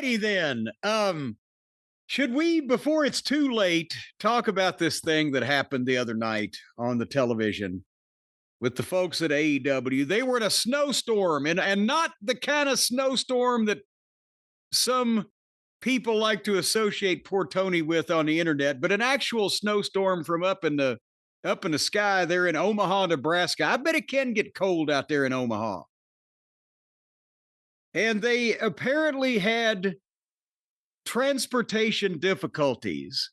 righty then. Should we, before it's too late, talk about this thing that happened the other night on the television with the folks at AEW? They were in a snowstorm, and not the kind of snowstorm that some people like to associate poor Tony with on the internet, but an actual snowstorm from up in the sky there in Omaha, Nebraska. I bet it can get cold out there in Omaha. And they apparently had transportation difficulties.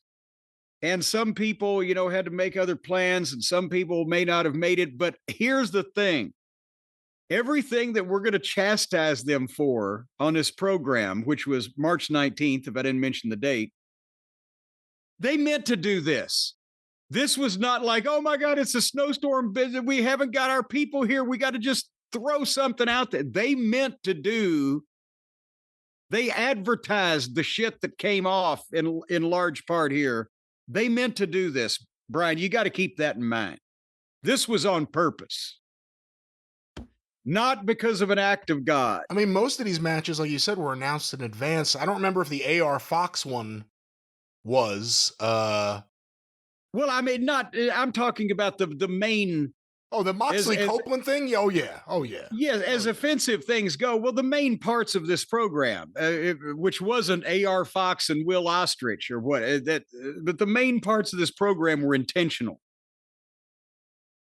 And some people, had to make other plans, and some people may not have made it. But here's the thing. Everything that we're going to chastise them for on this program, which was March 19th, if I didn't mention the date, they meant to do this. This was not like, oh my God, it's a snowstorm. We haven't got our people here. We got to just throw something out there. They meant to do. They advertised the shit that came off in large part here. They meant to do this. Brian, you got to keep that in mind. This was on purpose. Not because of an act of God. I mean, most of these matches, like you said, were announced in advance. I don't remember if the AR Fox one was. Well, I mean, I'm talking about the main. Oh, the Moxley Copeland thing? Oh, yeah. Yeah, as offensive things go. Well, the main parts of this program, which wasn't AR Fox and Will Ostrich or what, but the main parts of this program were intentional.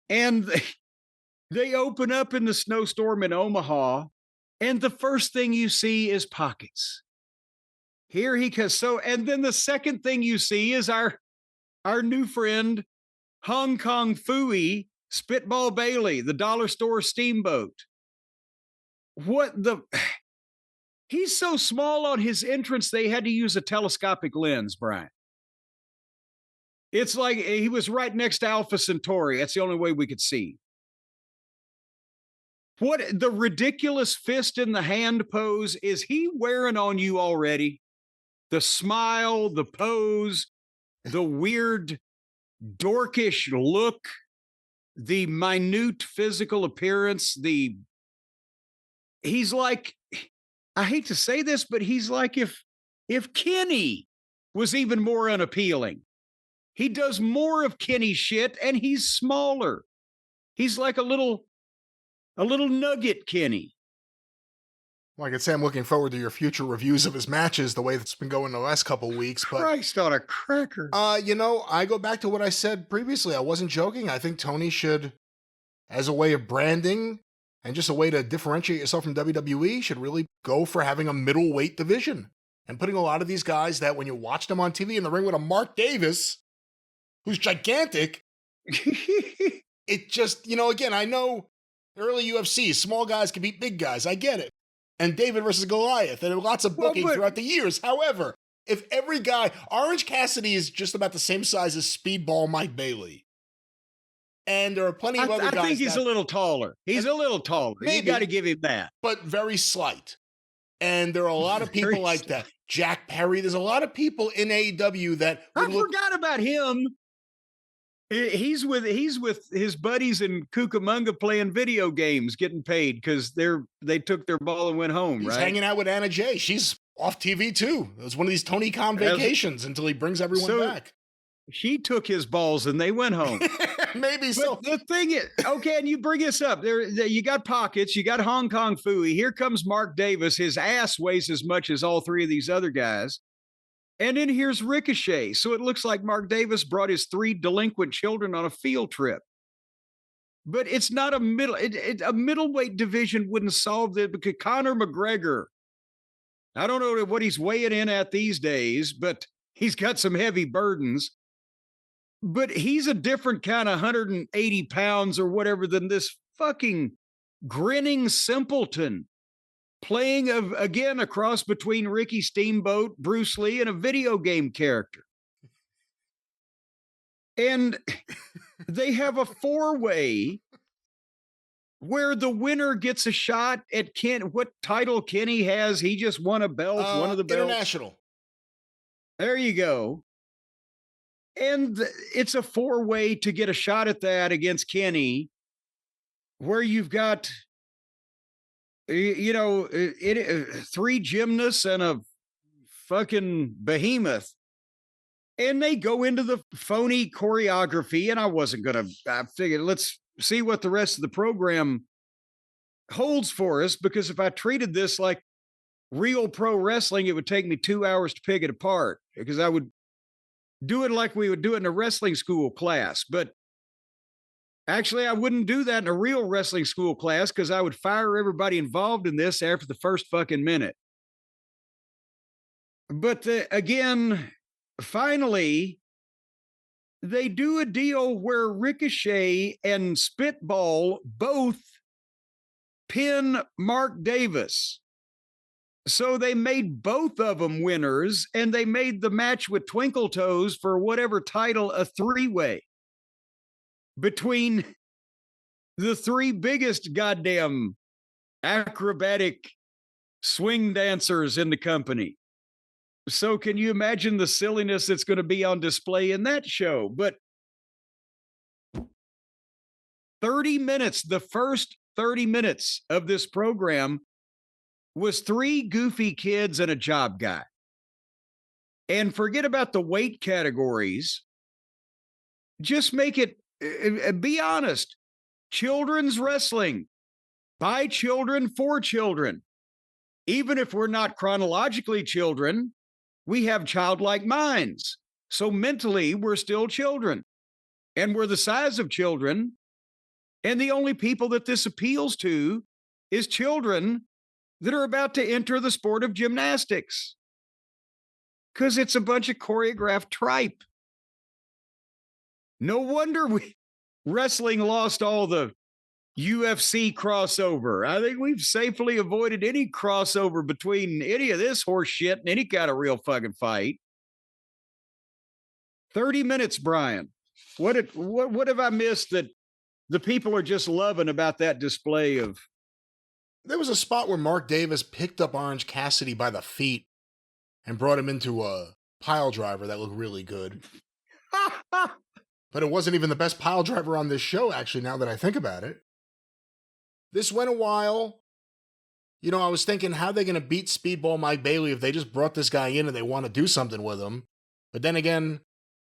And they open up in the snowstorm in Omaha, and the first thing you see is pockets. Here he goes. And then the second thing you see is our new friend, Hong Kong Phooey, Spitball Bailey, the dollar store steamboat. He's so small on his entrance, they had to use a telescopic lens, Brian. It's like he was right next to Alpha Centauri. That's the only way we could see. What the ridiculous fist in the hand pose is he wearing on you already? The smile, the pose, the weird, dorkish look, the minute physical appearance, he's like, I hate to say this, but he's like if Kenny was even more unappealing. He does more of Kenny's shit, and he's smaller. He's like a little nugget Kenny. Well, I could say I'm looking forward to your future reviews of his matches, the way that's been going the last couple of weeks. But Christ on a cracker. I go back to what I said previously. I wasn't joking. I think Tony should, as a way of branding and just a way to differentiate yourself from WWE, should really go for having a middleweight division and putting a lot of these guys that when you watch them on TV in the ring with a Mark Davis, who's gigantic, it just, again, I know early UFC, small guys can beat big guys. I get it. And David versus Goliath, and lots of booking throughout the years. However, if every guy, Orange Cassidy is just about the same size as Speedball Mike Bailey. And there are plenty of other guys. I think he's a little taller. He's a little taller. Maybe, you got to give him that. But very slight. And there are a lot of people like that. Jack Perry, there's a lot of people in AEW that forgot about him. He's with his buddies in Cucamonga playing video games, getting paid because they took their ball and went home. He's hanging out with Anna Jay. She's off TV too. It was one of these Tony Khan vacations until he brings everyone back. She took his balls and they went home. Maybe so. The thing is, okay, and you bring this up. There, you got pockets. You got Hong Kong Phooey. Here comes Mark Davis. His ass weighs as much as all three of these other guys. And then here's Ricochet. So it looks like Mark Davis brought his 3 delinquent children on a field trip. But it's not a middleweight division wouldn't solve it because Conor McGregor, I don't know what he's weighing in at these days, but he's got some heavy burdens. But he's a different kind of 180 pounds or whatever than this fucking grinning simpleton. Playing again a cross between Ricky Steamboat, Bruce Lee, and a video game character. And they have a 4-way where the winner gets a shot at what title Kenny has. He just won a belt, one of the belts. International. There you go. And it's a 4-way to get a shot at that against Kenny, where you've got 3 gymnasts and a fucking behemoth. And they go into the phony choreography, and I figured, let's see what the rest of the program holds for us, because if I treated this like real pro wrestling, it would take me 2 hours to pick it apart, because I would do it like we would do it in a wrestling school class. But actually, I wouldn't do that in a real wrestling school class, because I would fire everybody involved in this after the first fucking minute. But again, finally, they do a deal where Ricochet and Spitball both pin Mark Davis. So they made both of them winners, and they made the match with Twinkle Toes for whatever title a three-way between the three biggest goddamn acrobatic swing dancers in the company. So can you imagine the silliness that's going to be on display in that show? But 30 minutes, the first 30 minutes of this program was three goofy kids and a job guy. And forget about the weight categories. Just make it, be honest, children's wrestling, by children, for children. Even if we're not chronologically children, we have childlike minds. So mentally, we're still children. And we're the size of children. And the only people that this appeals to is children that are about to enter the sport of gymnastics. Because it's a bunch of choreographed tripe. No wonder wrestling lost all the UFC crossover. I think we've safely avoided any crossover between any of this horse shit and any kind of real fucking fight. 30 minutes, Brian. What have I missed that the people are just loving about that display of? There was a spot where Mark Davis picked up Orange Cassidy by the feet and brought him into a pile driver that looked really good. But it wasn't even the best pile driver on this show, actually, now that I think about it. This went a while. You know, I was thinking, how are they going to beat Speedball Mike Bailey if they just brought this guy in and they want to do something with him? But then again,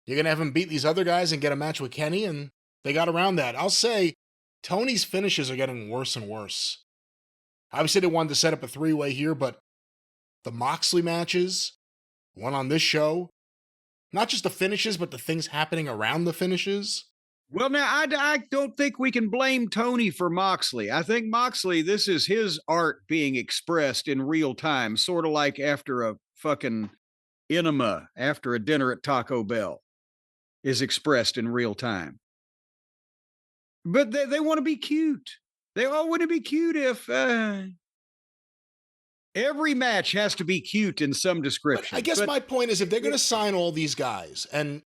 you're going to have him beat these other guys and get a match with Kenny, and they got around that. I'll say, Tony's finishes are getting worse and worse. Obviously, they wanted to set up a three-way here, but the Moxley matches, one on this show, not just the finishes, but the things happening around the finishes. Well, now, I don't think we can blame Tony for Moxley. I think Moxley, this is his art being expressed in real time, sort of like after a fucking enema, after a dinner at Taco Bell, is expressed in real time. But they want to be cute. They all want to be cute if every match has to be cute in some description. But I guess my point is, if they're going to sign all these guys, and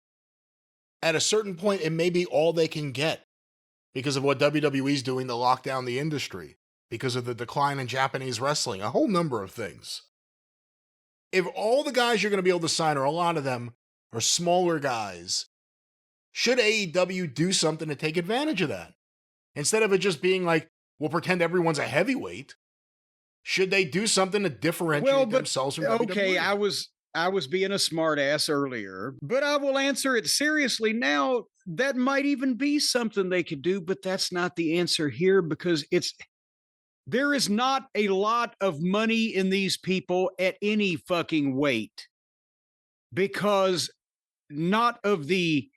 at a certain point, it may be all they can get because of what WWE's doing to lock down the industry, because of the decline in Japanese wrestling, a whole number of things. If all the guys you're going to be able to sign, or a lot of them, are smaller guys, should AEW do something to take advantage of that? Instead of it just being like, we'll pretend everyone's a heavyweight, should they do something to differentiate themselves from WWE? Okay, I was being a smart ass earlier, but I will answer it seriously now. That might even be something they could do, but that's not the answer here, because there is not a lot of money in these people at any fucking weight, because not of the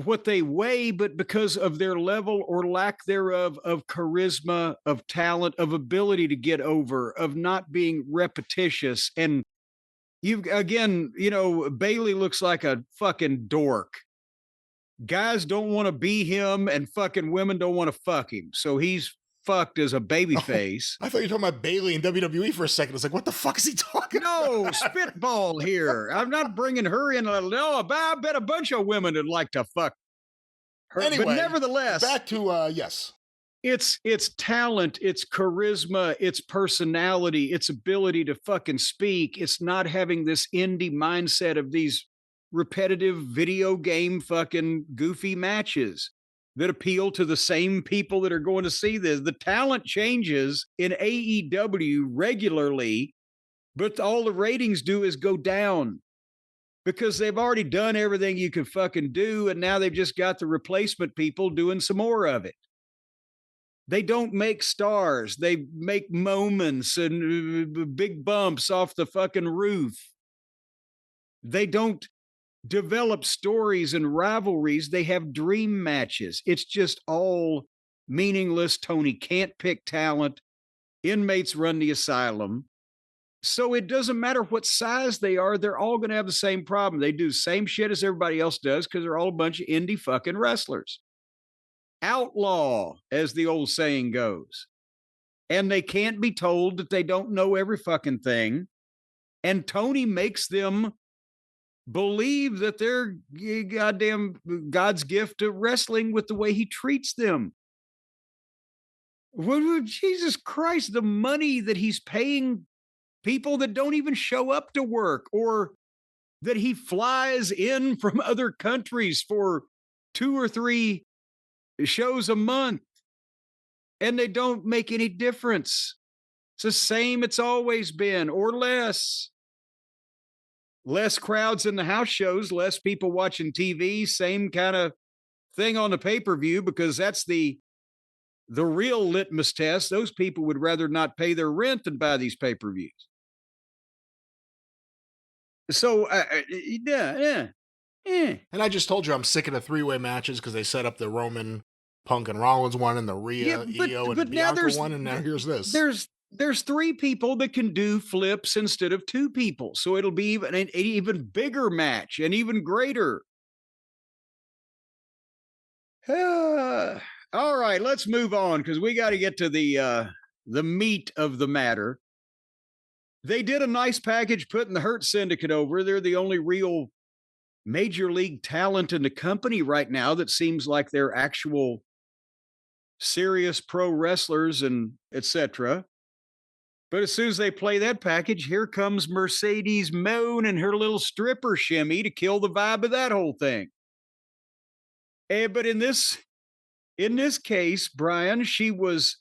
what they weigh, but because of their level or lack thereof of charisma, of talent, of ability to get over, of not being repetitious. And Bailey looks like a fucking dork. Guys don't want to be him, and fucking women don't want to fuck him. So he's fucked as a baby face. I thought you were talking about Bailey and WWE for a second. I was like, what the fuck is he talking about? No, Spitball here. I'm not bringing her in. No, I bet a bunch of women would like to fuck her. Anyway, but nevertheless, back to, yes. It's talent, it's charisma, it's personality, it's ability to fucking speak. It's not having this indie mindset of these repetitive video game fucking goofy matches that appeal to the same people that are going to see this. The talent changes in AEW regularly But all the ratings do is go down because they've already done everything you can fucking do. And now they've just got the replacement people doing some more of it. They don't make stars. They make moments and big bumps off the fucking roof. They don't develop stories and rivalries. They have dream matches. It's just all meaningless. Tony can't pick talent. Inmates run the asylum. So it doesn't matter what size they are. They're all going to have the same problem. They do the same shit as everybody else does because they're all a bunch of indie fucking wrestlers. Outlaw, as the old saying goes. And they can't be told that they don't know every fucking thing. And Tony makes them believe that they're goddamn God's gift to wrestling with the way he treats them. Well, Jesus Christ, the money that he's paying people that don't even show up to work, or that he flies in from other countries for 2 or 3 shows a month, and they don't make any difference. It's the same it's always been, or less. Less crowds in the house shows, less people watching TV, same kind of thing on the pay-per-view, because that's the real litmus test. Those people would rather not pay their rent than buy these pay-per-views. So, yeah. And I just told you I'm sick of the 3-way matches because they set up the Roman, Punk, and Rollins one, and the Rhea, Io, and Bianca one, and now here's this. There's 3 people that can do flips instead of 2 people, so it'll be an even bigger match, and even greater. All right, let's move on because we got to get to the meat of the matter. They did a nice package putting the Hurt Syndicate over. They're the only real major league talent in the company right now that seems like they're actual serious pro wrestlers and etc. But as soon as they play that package, here comes Mercedes Mone and her little stripper shimmy to kill the vibe of that whole thing. But in this case, Brian, she was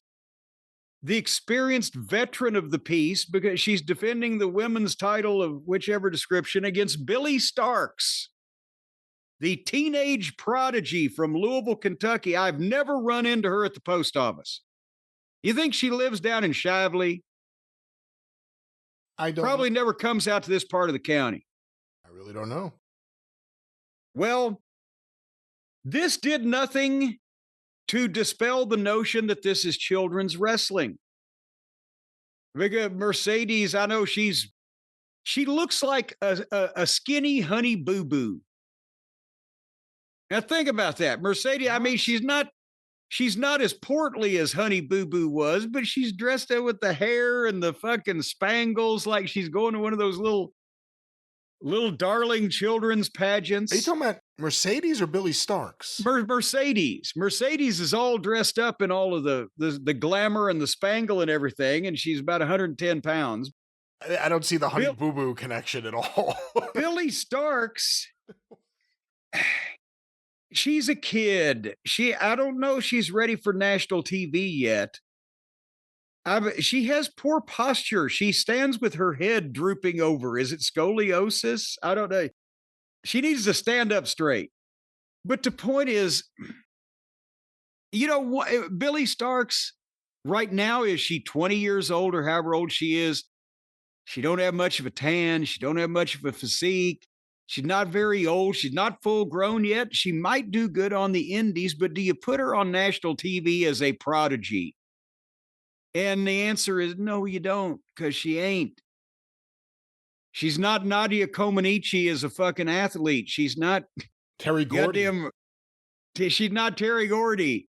the experienced veteran of the piece because she's defending the women's title of whichever description against Billy Starks, the teenage prodigy from Louisville, Kentucky. I've never run into her at the post office. You think she lives down in Shively? I don't Probably never comes out to this part of the county. I really don't know. Well, this did nothing to dispel the notion that this is children's wrestling. Because Mercedes, I know she looks like a skinny Honey Boo Boo. Now think about that. Mercedes, I mean, she's not as portly as Honey Boo Boo was, but she's dressed up with the hair and the fucking spangles like she's going to one of those little darling children's pageants. Are you talking about Mercedes or Billy Starks? Mercedes. Mercedes is all dressed up in all of the glamour and the spangle and everything, and she's about 110 pounds. I don't see the Honey Boo Boo connection at all. Billy Starks, she's a kid. I don't know if she's ready for national TV yet. She has poor posture. She stands with her head drooping over. Is it scoliosis? I don't know. She needs to stand up straight. But the point is, you know what? Billy Starks right now, is she 20 years old or however old she is? She don't have much of a tan. She don't have much of a physique. She's not very old. She's not full grown yet. She might do good on the indies, but do you put her on national TV as a prodigy? And the answer is no, you don't, because she ain't. She's not Nadia Comaneci as a fucking athlete. She's not Terry Gordy. She's not Terry Gordy.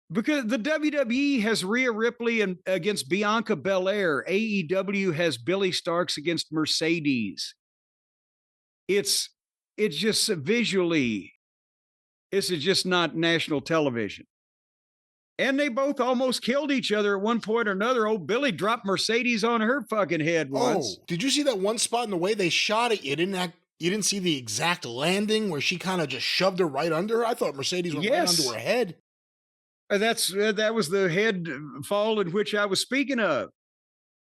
Because the WWE has Rhea Ripley against Bianca Belair. AEW has Billy Starks against Mercedes. It's just visually, this is just not national television. And they both almost killed each other at one point or another. Old Billy dropped Mercedes on her fucking head once. Oh, did you see that one spot in the way they shot it? You didn't see the exact landing where she kind of just shoved her right under her? I thought Mercedes went right under her head. That was the head fall in which I was speaking of.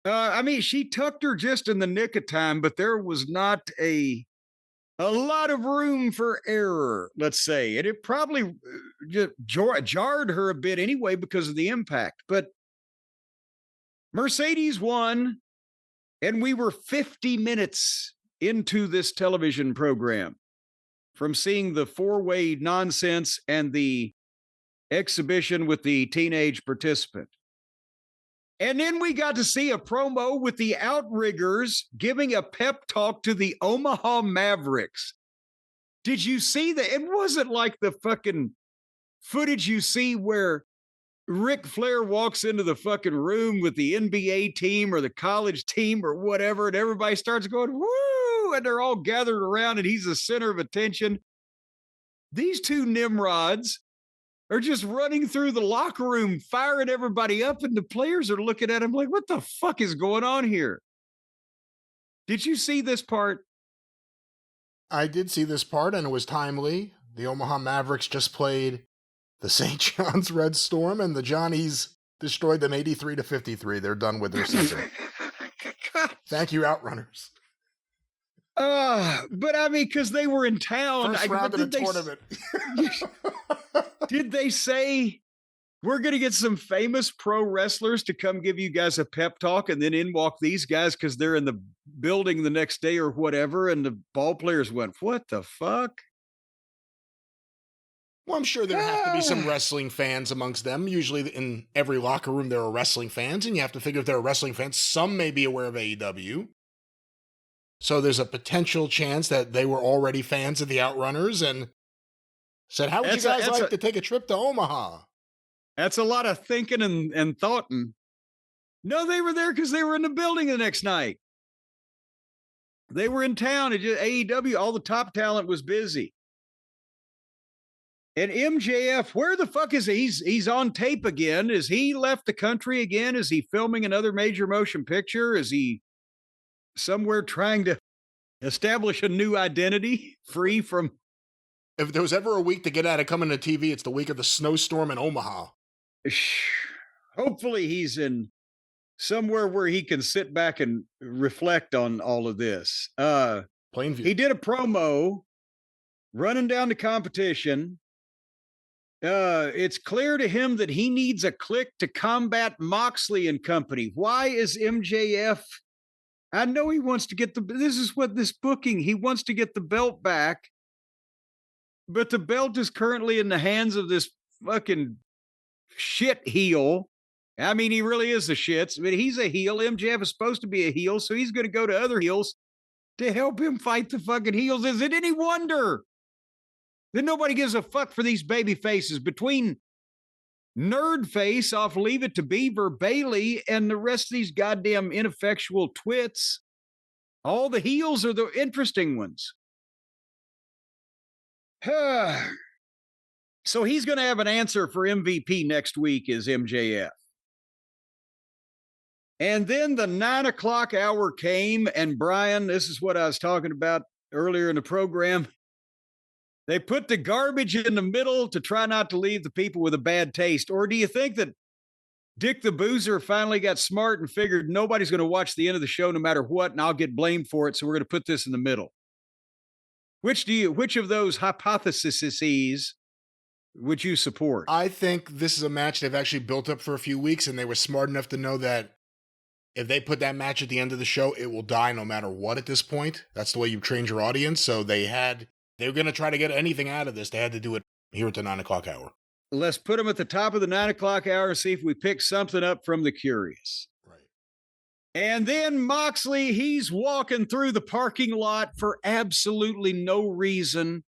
I mean, she tucked her just in the nick of time, but there was not a lot of room for error, let's say. And it probably just jarred her a bit anyway because of the impact. But Mercedes won, and we were 50 minutes into this television program from seeing the four-way nonsense and the exhibition with the teenage participant. And then we got to see a promo with the Outriggers giving a pep talk to the Omaha Mavericks. Did you see that? It wasn't like the fucking footage you see where Ric Flair walks into the fucking room with the NBA team or the college team or whatever, and everybody starts going, woo, and they're all gathered around and he's the center of attention. These two Nimrods are just running through the locker room, firing everybody up, and the players are looking at him like, what the fuck is going on here? Did you see this part? I did see this part, and it was timely. The Omaha Mavericks just played the St. John's Red Storm, and the Johnnies destroyed them 83-53. They're done with their season. Thank you, Outrunners. But I mean, because they were in town. First round of the tournament. Did they say, we're going to get some famous pro wrestlers to come give you guys a pep talk, and then in walk these guys because they're in the building the next day or whatever, and the ball players went, what the fuck? Well, I'm sure there have to be some wrestling fans amongst them. Usually in every locker room there are wrestling fans, and you have to figure if there are wrestling fans, some may be aware of AEW. So there's a potential chance that they were already fans of the Outrunners and said, how would you guys like to take a trip to Omaha? That's a lot of thinking and thoughting. No, they were there because they were in the building the next night. They were in town. It just, AEW, all the top talent was busy. And MJF, where the fuck is he? He's on tape again. Is he left the country again? Is he filming another major motion picture? Is he somewhere trying to establish a new identity free from... If there was ever a week to get out of coming to TV, it's the week of the snowstorm in Omaha. Hopefully he's in somewhere where he can sit back and reflect on all of this. Plainview. He did a promo running down the competition. It's clear to him that he needs a click to combat Moxley and company. Why is MJF... I know he wants to get this is what this booking, he wants to get the belt back, but the belt is currently in the hands of this fucking shit heel. I mean, he really is the shits. I mean, he's a heel. MJF is supposed to be a heel, so he's going to go to other heels to help him fight the fucking heels. Is it any wonder that nobody gives a fuck for these baby faces between Nerd Face off Leave It to Beaver, Bailey, and the rest of these goddamn ineffectual twits? All the heels are the interesting ones. So he's going to have an answer for MVP next week is MJF. And then the 9 o'clock hour came, and Brian, this is what I was talking about earlier in the program. They put the garbage in the middle to try not to leave the people with a bad taste. Or do you think that Dick the Boozer finally got smart and figured nobody's going to watch the end of the show no matter what, and I'll get blamed for it, so we're going to put this in the middle? Which of those hypotheses would you support? I think this is a match they've actually built up for a few weeks, and they were smart enough to know that if they put that match at the end of the show, it will die no matter what at this point. That's the way you train your audience. So they were going to try to get anything out of this. They had to do it here at the 9 o'clock hour. Let's put them at the top of the 9 o'clock hour and see if we pick something up from the curious. Right. And then Moxley, he's walking through the parking lot for absolutely no reason.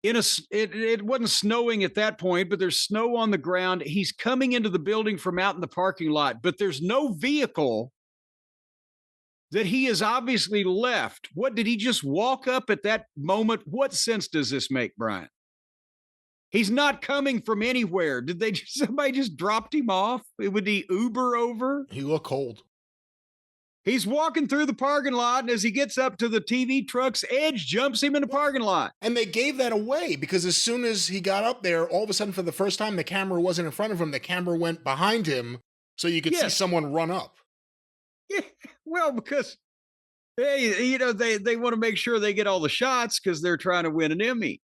It wasn't snowing at that point, but there's snow on the ground. He's coming into the building from out in the parking lot, but there's no vehicle that he has obviously left. What, did he just walk up at that moment? What sense does this make, Brian? He's not coming from anywhere. Somebody just dropped him off? Would he Uber over? He looked cold. He's walking through the parking lot, and as he gets up to the TV trucks, Edge jumps him in the parking lot. And they gave that away because as soon as he got up there, all of a sudden for the first time, the camera wasn't in front of him. The camera went behind him so you could see someone run up. Yeah, well, because hey, they want to make sure they get all the shots because they're trying to win an Emmy.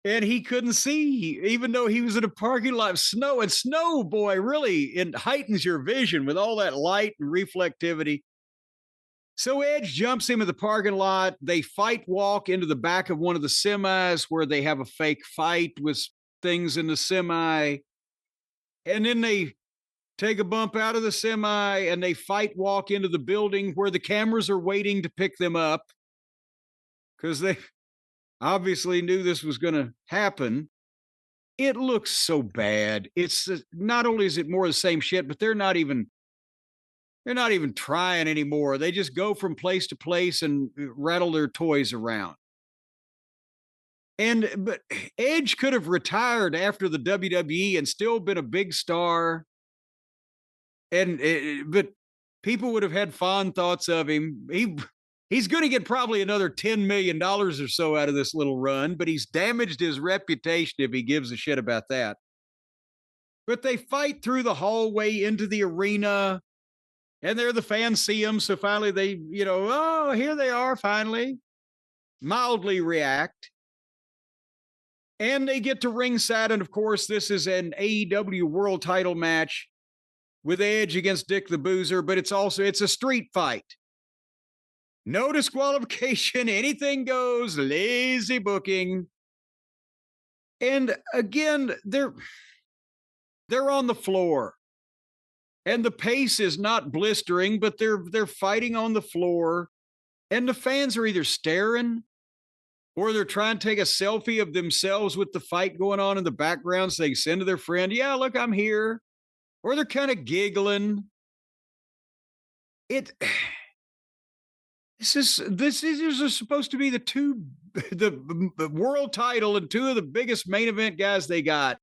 And he couldn't see, even though he was in a parking lot of snow. And snow, boy, really it heightens your vision with all that light and reflectivity. So Edge jumps him in the parking lot. They fight walk into the back of one of the semis where they have a fake fight with things in the semi. And then they take a bump out of the semi and they fight walk into the building where the cameras are waiting to pick them up because they obviously knew this was going to happen. It looks so bad. It's not only is it more of the same shit, but they're not even trying anymore. They just go from place to place and rattle their toys around. But Edge could have retired after the WWE and still been a big star. But people would have had fond thoughts of him. He's going to get probably another $10 million or so out of this little run, but he's damaged his reputation if he gives a shit about that. But they fight through the hallway into the arena, and there the fans see him. So finally they, oh, here they are finally, mildly react. And they get to ringside. And of course, this is an AEW world title match with Edge against Dick the Boozer, but it's a street fight. No disqualification, anything goes, lazy booking. And again, they're on the floor. And the pace is not blistering, but they're fighting on the floor. And the fans are either staring or they're trying to take a selfie of themselves with the fight going on in the background so they send to their friend, yeah, look, I'm here. Or they're kind of giggling. This is supposed to be the world title and two of the biggest main event guys they got.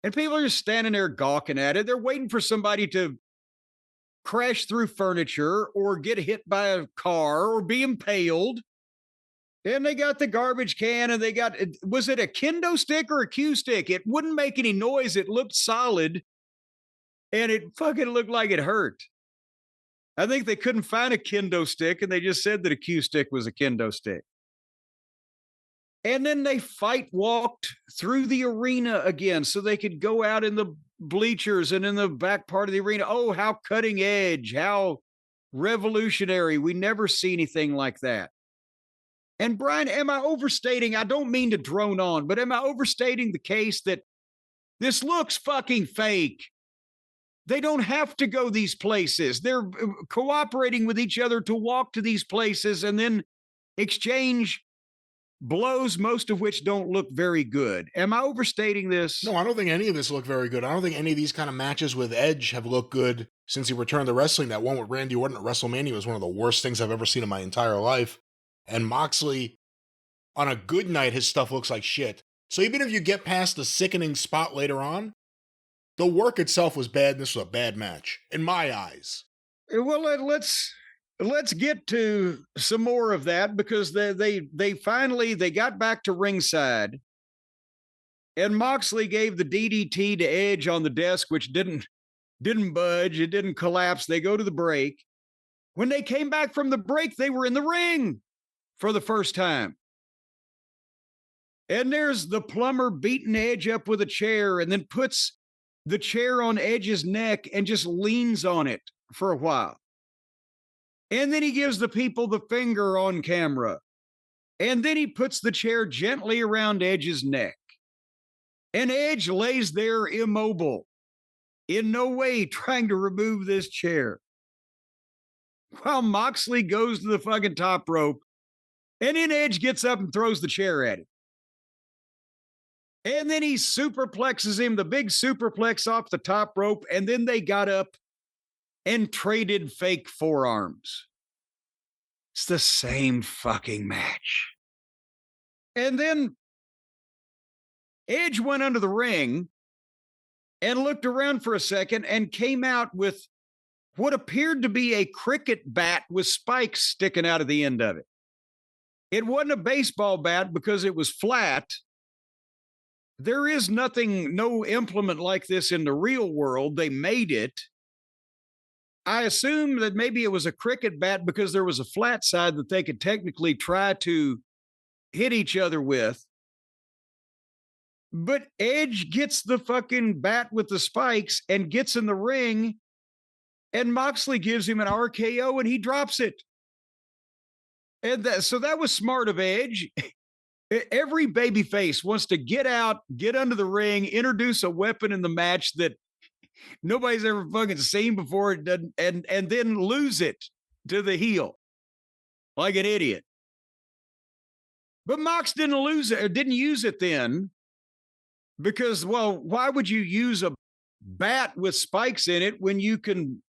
And people are just standing there gawking at it. They're waiting for somebody to crash through furniture or get hit by a car or be impaled. And they got the garbage can and was it a kendo stick or a cue stick? It wouldn't make any noise. It looked solid and it fucking looked like it hurt. I think they couldn't find a kendo stick and they just said that a cue stick was a kendo stick. And then they fight walked through the arena again so they could go out in the bleachers and in the back part of the arena. Oh, how cutting edge, how revolutionary. We never see anything like that. And Brian, am I overstating? I don't mean to drone on, but am I overstating the case that this looks fucking fake? They don't have to go these places. They're cooperating with each other to walk to these places and then exchange blows, most of which don't look very good. Am I overstating this? No, I don't think any of this looked very good. I don't think any of these kind of matches with Edge have looked good since he returned to wrestling. That one with Randy Orton at WrestleMania was one of the worst things I've ever seen in my entire life. And Moxley, on a good night, his stuff looks like shit. So even if you get past the sickening spot later on, the work itself was bad, and this was a bad match, in my eyes. Well, let's get to some more of that because they finally got back to ringside, and Moxley gave the DDT to Edge on the desk, which didn't budge, it didn't collapse. They go to the break. When they came back from the break, they were in the ring for the first time. And there's the plumber beating Edge up with a chair and then puts the chair on Edge's neck and just leans on it for a while. And then he gives the people the finger on camera. And then he puts the chair gently around Edge's neck. And Edge lays there immobile, in no way trying to remove this chair. While Moxley goes to the fucking top rope, and then Edge gets up and throws the chair at him. And then he superplexes him, the big superplex off the top rope, and then they got up and traded fake forearms. It's the same fucking match. And then Edge went under the ring and looked around for a second and came out with what appeared to be a cricket bat with spikes sticking out of the end of it. It wasn't a baseball bat because it was flat. There is no implement like this in the real world. They made it. I assume that maybe it was a cricket bat because there was a flat side that they could technically try to hit each other with. But Edge gets the fucking bat with the spikes and gets in the ring, and Moxley gives him an RKO and he drops it. And so that was smart of Edge. Every babyface wants to get out, get under the ring, introduce a weapon in the match that nobody's ever fucking seen before, and then lose it to the heel like an idiot. But Mox didn't lose it or didn't use it then because, well, why would you use a bat with spikes in it when you can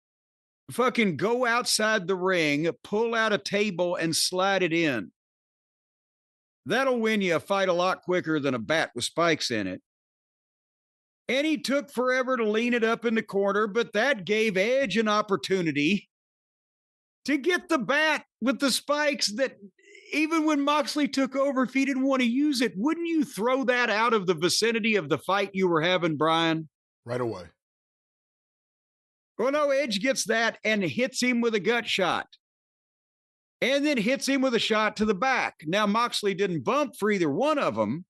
fucking go outside the ring, pull out a table and slide it in? That'll win you a fight a lot quicker than a bat with spikes in it. And he took forever to lean it up in the corner, but that gave Edge an opportunity to get the bat with the spikes that even when Moxley took over, if he didn't want to use it, wouldn't you throw that out of the vicinity of the fight you were having, Brian? Right away. Well, no, Edge gets that and hits him with a gut shot. And then hits him with a shot to the back. Now, Moxley didn't bump for either one of them,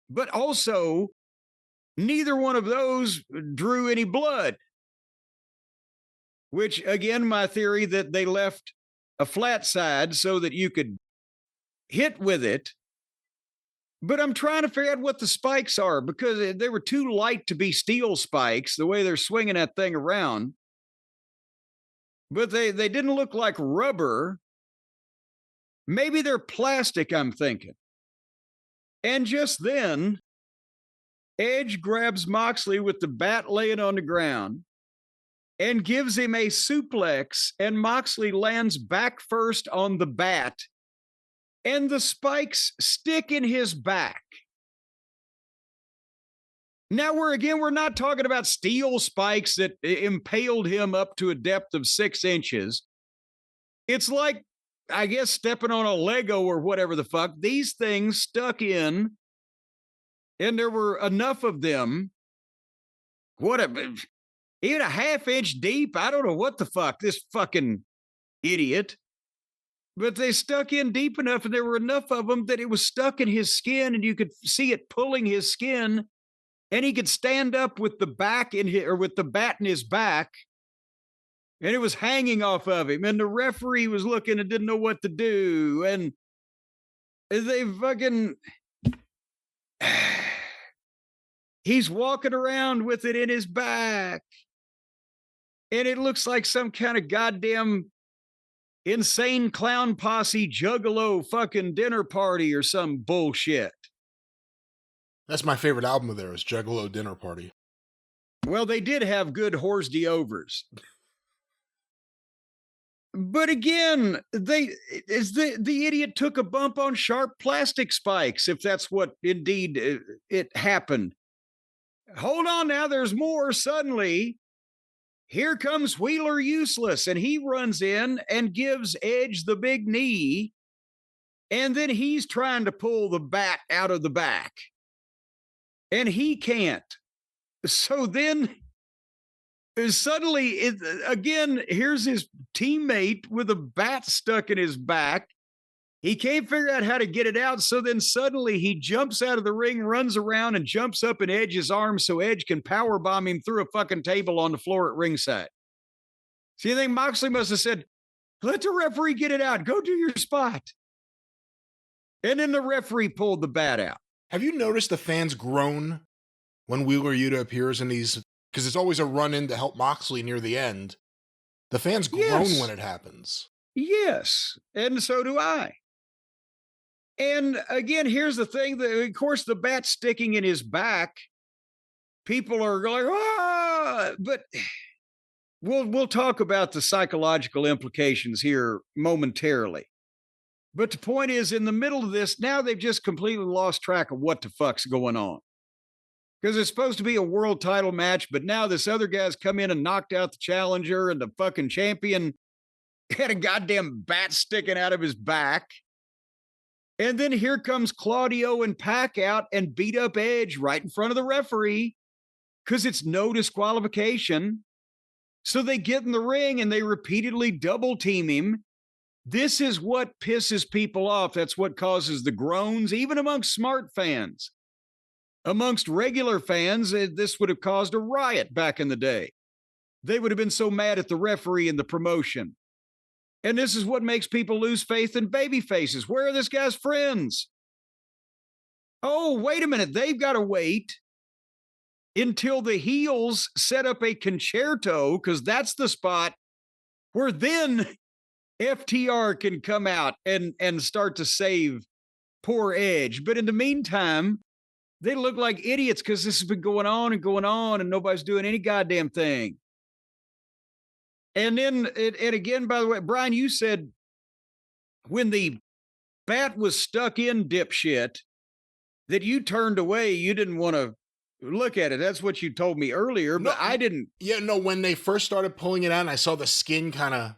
but also neither one of those drew any blood. Which, again, my theory that they left a flat side so that you could hit with it. But I'm trying to figure out what the spikes are because they were too light to be steel spikes, the way they're swinging that thing around. But they didn't look like rubber. Maybe they're plastic, I'm thinking. And just then, Edge grabs Moxley with the bat laying on the ground and gives him a suplex, and Moxley lands back first on the bat, and the spikes stick in his back. Now, we're not talking about steel spikes that impaled him up to a depth of 6 inches. It's like, I guess, stepping on a Lego or whatever the fuck. These things stuck in, and there were enough of them. Even a half-inch deep. I don't know what the fuck, this fucking idiot. But they stuck in deep enough, and there were enough of them that it was stuck in his skin, and you could see it pulling his skin, and he could stand up with the bat in his back, and it was hanging off of him, and the referee was looking and didn't know what to do, and they fucking... He's walking around with it in his back. And it looks like some kind of goddamn insane clown posse juggalo fucking dinner party or some bullshit. That's my favorite album of theirs, Juggalo Dinner Party. Well, they did have good Horse Overs. But again, the idiot took a bump on sharp plastic spikes, if that's what indeed it happened. Hold on now, there's more. Suddenly, here comes Wheeler Useless, and he runs in and gives Edge the big knee, and then he's trying to pull the bat out of the back, and he can't. So then, suddenly, again, here's his teammate with a bat stuck in his back. He can't figure out how to get it out, so then suddenly he jumps out of the ring, runs around, and jumps up in Edge's arms so Edge can powerbomb him through a fucking table on the floor at ringside. So you think Moxley must have said, let the referee get it out. Go do your spot. And then the referee pulled the bat out. Have you noticed the fans groan when Wheeler Yuta appears in these? Because it's always a run-in to help Moxley near the end. The fans groan when it happens. Yes, and so do I. And again, here's the thing, of course, the bat sticking in his back, people are going, ah, but we'll talk about the psychological implications here momentarily. But the point is, in the middle of this, now they've just completely lost track of what the fuck's going on. Because it's supposed to be a world title match, but now this other guy's come in and knocked out the challenger, and the fucking champion had a goddamn bat sticking out of his back. And then here comes Claudio and Pac out and beat up Edge right in front of the referee because it's no disqualification. So they get in the ring and they repeatedly double team him. This is what pisses people off. That's what causes the groans, even amongst smart fans. Amongst regular fans, this would have caused a riot back in the day. They would have been so mad at the referee and the promotion. And this is what makes people lose faith in baby faces. Where are this guy's friends? Oh, wait a minute. They've got to wait until the heels set up a concerto, because that's the spot where then FTR can come out and start to save poor Edge. But in the meantime, they look like idiots because this has been going on and nobody's doing any goddamn thing. And then, and again, by the way, Brian, you said when the bat was stuck in, dipshit, that you turned away. You didn't want to look at it. That's what you told me earlier, but I didn't. Yeah, no, when they first started pulling it out and I saw the skin kind of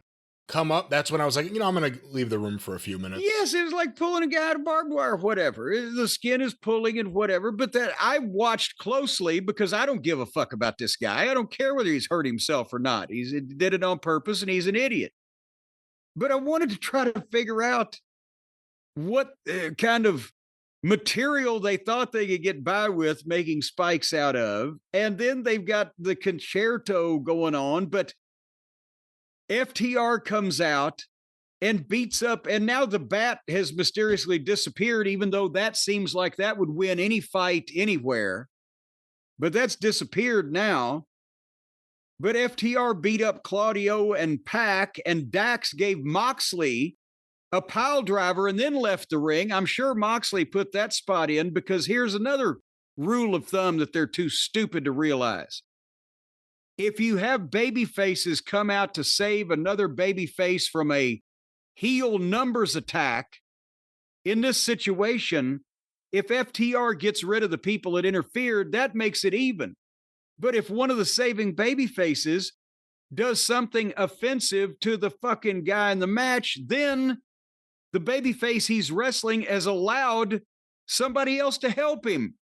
come up, that's when I was like, I'm going to leave the room for a few minutes. Yes, it was like pulling a guy out of barbed wire or whatever. The skin is pulling and whatever, but that I watched closely because I don't give a fuck about this guy. I don't care whether he's hurt himself or not. He did it on purpose and he's an idiot. But I wanted to try to figure out what kind of material they thought they could get by with making spikes out of. And then they've got the concerto going on, but FTR comes out and beats up, and now the bat has mysteriously disappeared, even though that seems like that would win any fight anywhere. But that's disappeared now. But FTR beat up Claudio and Pac, and Dax gave Moxley a pile driver and then left the ring. I'm sure Moxley put that spot in because here's another rule of thumb that they're too stupid to realize. If you have baby faces come out to save another baby face from a heel numbers attack, in this situation, if FTR gets rid of the people that interfered, that makes it even. But if one of the saving baby faces does something offensive to the fucking guy in the match, then the baby face he's wrestling has allowed somebody else to help him.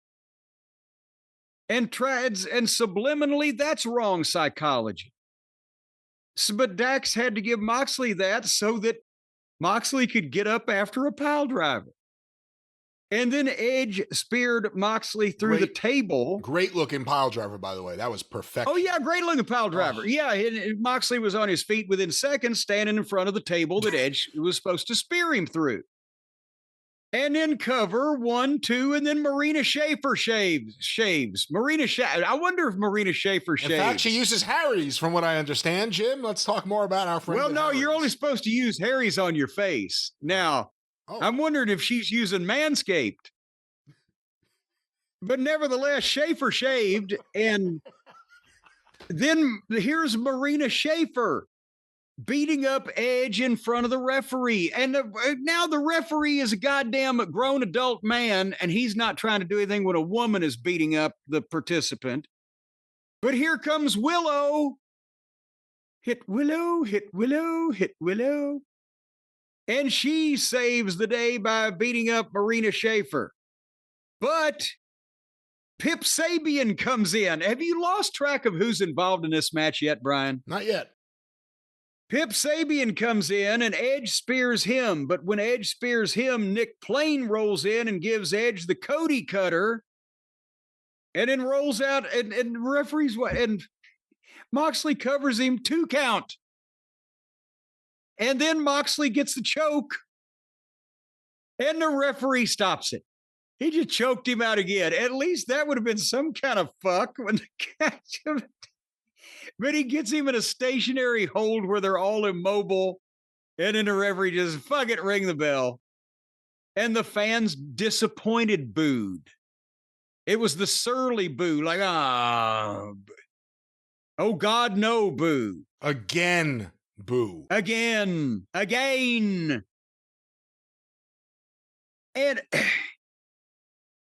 And subliminally, that's wrong psychology. So, but Dax had to give Moxley that so that Moxley could get up after a pile driver. And then Edge speared Moxley through the table. Great looking pile driver, by the way. That was perfect. Oh, yeah, great looking pile driver. Oh. Yeah, Moxley was on his feet within seconds, standing in front of the table that Edge was supposed to spear him through. And then cover 1, 2, and then Marina Shafir shaves. I wonder if Marina Shafir shaves. In fact, she uses Harry's, from what I understand. Jim, let's talk more about our friend. Well, no, Harry's. You're only supposed to use Harry's on your face. Now, I'm wondering if she's using Manscaped. But nevertheless, Shafir shaved, and then here's Marina Shafir beating up Edge in front of the referee. And now the referee is a goddamn grown adult man, and he's not trying to do anything when a woman is beating up the participant. But here comes Willow. Hit Willow, hit Willow, hit Willow. And she saves the day by beating up Marina Shafir. But Pip Sabian comes in. Have you lost track of who's involved in this match yet, Brian? Not yet. Pip Sabian comes in and Edge spears him. But when Edge spears him, Nick Plain rolls in and gives Edge the Cody cutter. And then rolls out and referees what? And Moxley covers him 2 count. And then Moxley gets the choke. And the referee stops it. He just choked him out again. At least that would have been some kind of fuck when the catch him. But he gets him in a stationary hold where they're all immobile. And then the referee just, fuck it, ring the bell. And the fans disappointed booed. It was the surly boo, like, oh God, no boo. Again, boo. Again. And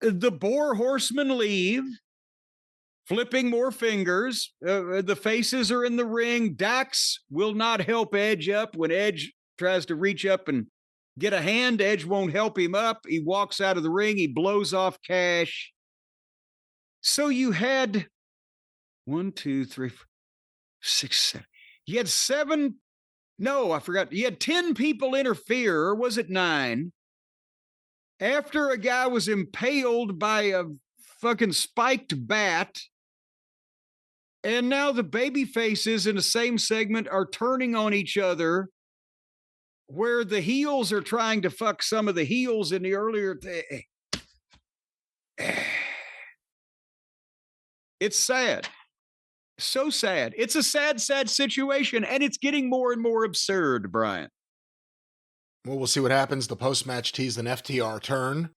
the Boar Horsemen leave, flipping more fingers. The faces are in the ring. Dax will not help Edge up. When Edge tries to reach up and get a hand, Edge won't help him up. He walks out of the ring. He blows off Cash. So you had 1, 2, 3, 4, 6, 7, You had I forgot. You had 10 people interfere, or was it 9? After a guy was impaled by a fucking spiked bat. And now the baby faces in the same segment are turning on each other, where the heels are trying to fuck some of the heels in the earlier. It's sad. So sad. It's a sad, sad situation, and it's getting more and more absurd, Brian. Well, we'll see what happens. The post-match teased an FTR turn.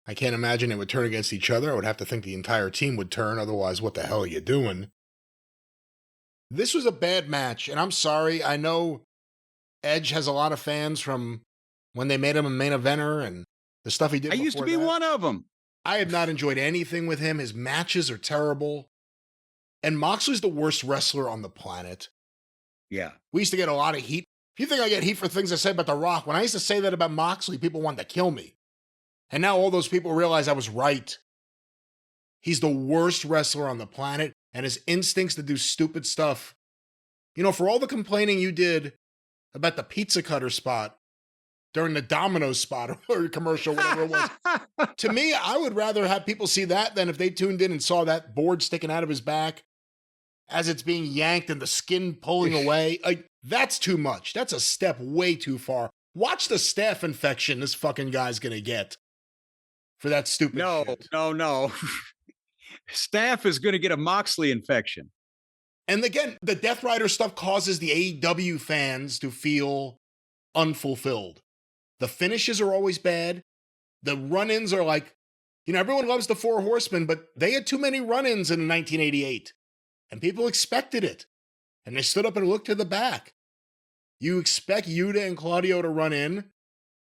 I can't imagine it would turn against each other. I would have to think the entire team would turn. Otherwise, what the hell are you doing? This was a bad match, and I'm sorry. I know Edge has a lot of fans from when they made him a main eventer and the stuff he did. I used to be one of them. I have not enjoyed anything with him. His matches are terrible. And Moxley's the worst wrestler on the planet. Yeah. We used to get a lot of heat. If you think I get heat for things I said about The Rock, when I used to say that about Moxley, people wanted to kill me. And now all those people realize I was right. He's the worst wrestler on the planet, and his instincts to do stupid stuff. You know, for all the complaining you did about the pizza cutter spot during the Domino's spot or commercial, whatever it was, to me, I would rather have people see that than if they tuned in and saw that board sticking out of his back as it's being yanked and the skin pulling away. Like, that's too much. That's a step way too far. Watch the staph infection this fucking guy's gonna get for that stupid shit. No. Staph is gonna get a Moxley infection. And again, the Death Rider stuff causes the AEW fans to feel unfulfilled. The finishes are always bad. The run-ins are like, you know, everyone loves the Four Horsemen, but they had too many run-ins in 1988. And people expected it. And they stood up and looked to the back. You expect Yuta and Claudio to run in.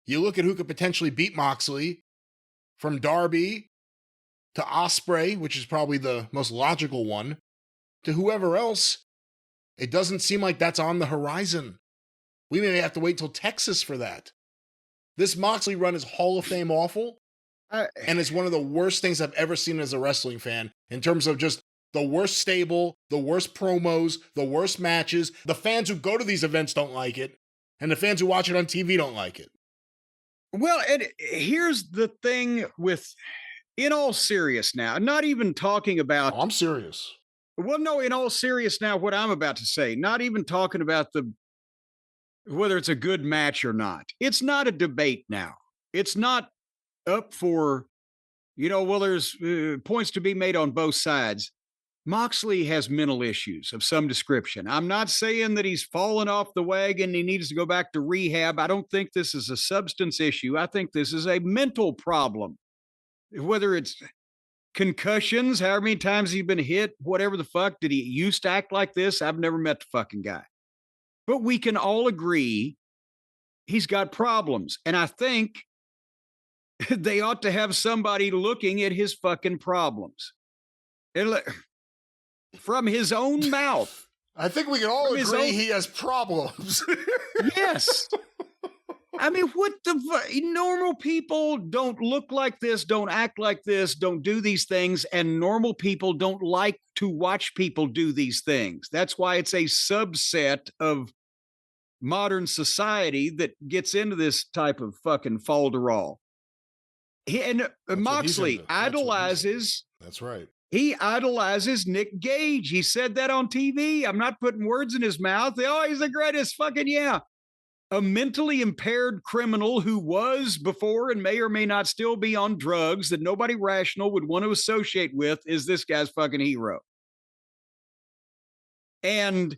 You look at who could potentially beat Moxley. From Darby to Osprey, which is probably the most logical one, to whoever else. It doesn't seem like that's on the horizon. We may have to wait till Texas for that. This Moxley run is Hall of Fame awful. And it's one of the worst things I've ever seen as a wrestling fan in terms of just the worst stable, the worst promos, the worst matches. The fans who go to these events don't like it, and the fans who watch it on TV don't like it. Well, and here's the thing with, in all serious now, not even talking about... Oh, I'm serious. Well, no, in all serious now, what I'm about to say, not even talking about whether it's a good match or not. It's not a debate now. It's not up for, there's points to be made on both sides. Moxley has mental issues of some description. I'm not saying that he's fallen off the wagon. He needs to go back to rehab. I don't think this is a substance issue. I think this is a mental problem. Whether it's concussions, however many times he's been hit, whatever the fuck, did he used to act like this? I've never met the fucking guy. But we can all agree he's got problems. And I think they ought to have somebody looking at his fucking problems. From his own mouth. I think we can all agree he has problems. Yes. I mean, what normal people don't look like this, don't act like this, don't do these things, and normal people don't like to watch people do these things. That's why it's a subset of modern society that gets into this type of fucking falderall. And Moxley idolizes... That's right. He idolizes Nick Gage. He said that on TV. I'm not putting words in his mouth. Oh, he's the greatest. Fucking yeah. A mentally impaired criminal who was before and may or may not still be on drugs that nobody rational would want to associate with is this guy's fucking hero. And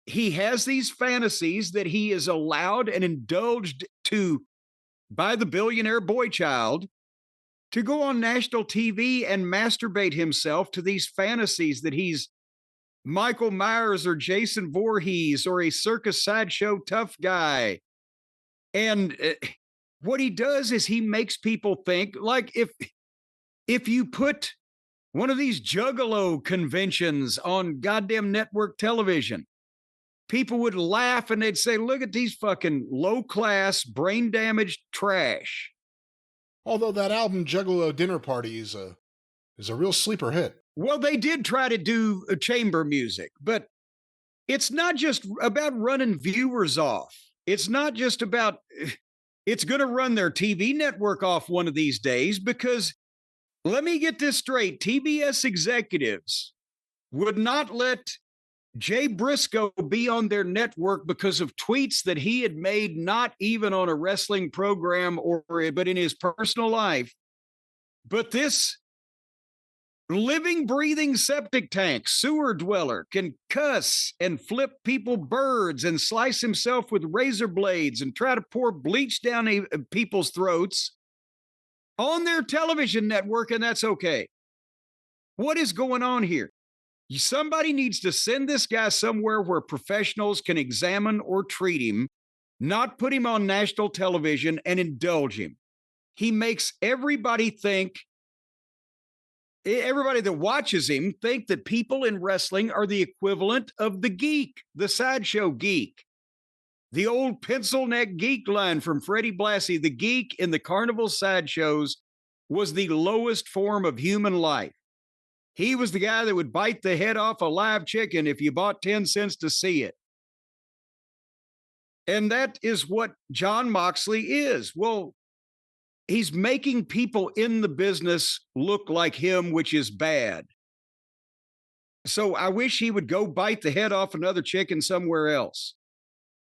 he has these fantasies that he is allowed and indulged to by the billionaire boy child to go on national TV and masturbate himself to these fantasies that he's Michael Myers or Jason Voorhees or a circus sideshow tough guy. And what he does is he makes people think, like, if you put one of these juggalo conventions on goddamn network television, people would laugh and they'd say, look at these fucking low-class, brain-damaged trash. Although that album, Juggalo Dinner Party, is a real sleeper hit. Well, they did try to do chamber music, but it's not just about running viewers off. It's not just about, it's going to run their TV network off one of these days because let me get this straight. TBS executives would not let Jay Briscoe be on their network because of tweets that he had made, not even on a wrestling program but in his personal life. But this living, breathing septic tank, sewer dweller can cuss and flip people birds and slice himself with razor blades and try to pour bleach down people's throats on their television network, and that's okay. What is going on here? Somebody needs to send this guy somewhere where professionals can examine or treat him, not put him on national television and indulge him. He makes everybody that watches him think that people in wrestling are the equivalent of the geek, the sideshow geek. The old pencil neck geek line from Freddie Blassie, the geek in the carnival sideshows was the lowest form of human life. He was the guy that would bite the head off a live chicken if you bought 10 cents to see it. And that is what John Moxley is. Well, he's making people in the business look like him, which is bad. So I wish he would go bite the head off another chicken somewhere else.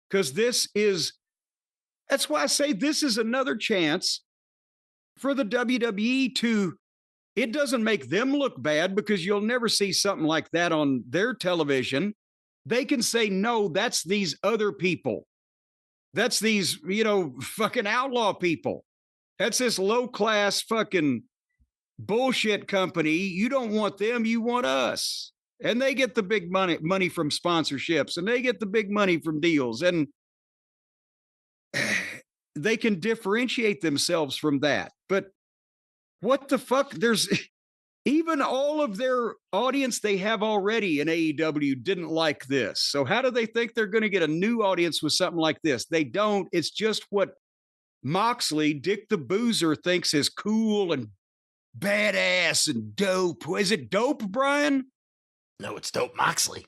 Because that's why I say this is another chance for the WWE to, it doesn't make them look bad because you'll never see something like that on their television. They can say, no, that's these other people. That's these, fucking outlaw people. That's this low-class fucking bullshit company. You don't want them, you want us. And they get the big money from sponsorships, and they get the big money from deals. And they can differentiate themselves from that. But what the fuck? There's even all of their audience they have already in AEW didn't like this. So how do they think they're going to get a new audience with something like this? They don't. It's just what Moxley, Dick the Boozer, thinks is cool and badass and dope. Is it dope, Brian? No, it's Dope Moxley.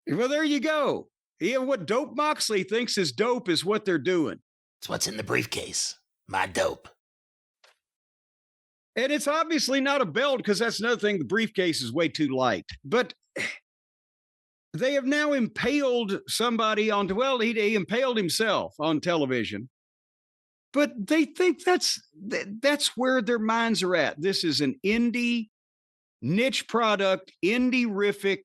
Well, there you go. Yeah, what Dope Moxley thinks is dope is what they're doing. It's what's in the briefcase. My dope. And it's obviously not a belt because that's another thing. The briefcase is way too light. But they have now impaled somebody onto, well, he impaled himself on television. But they think that's where their minds are at. This is an indie niche product, indie-rific,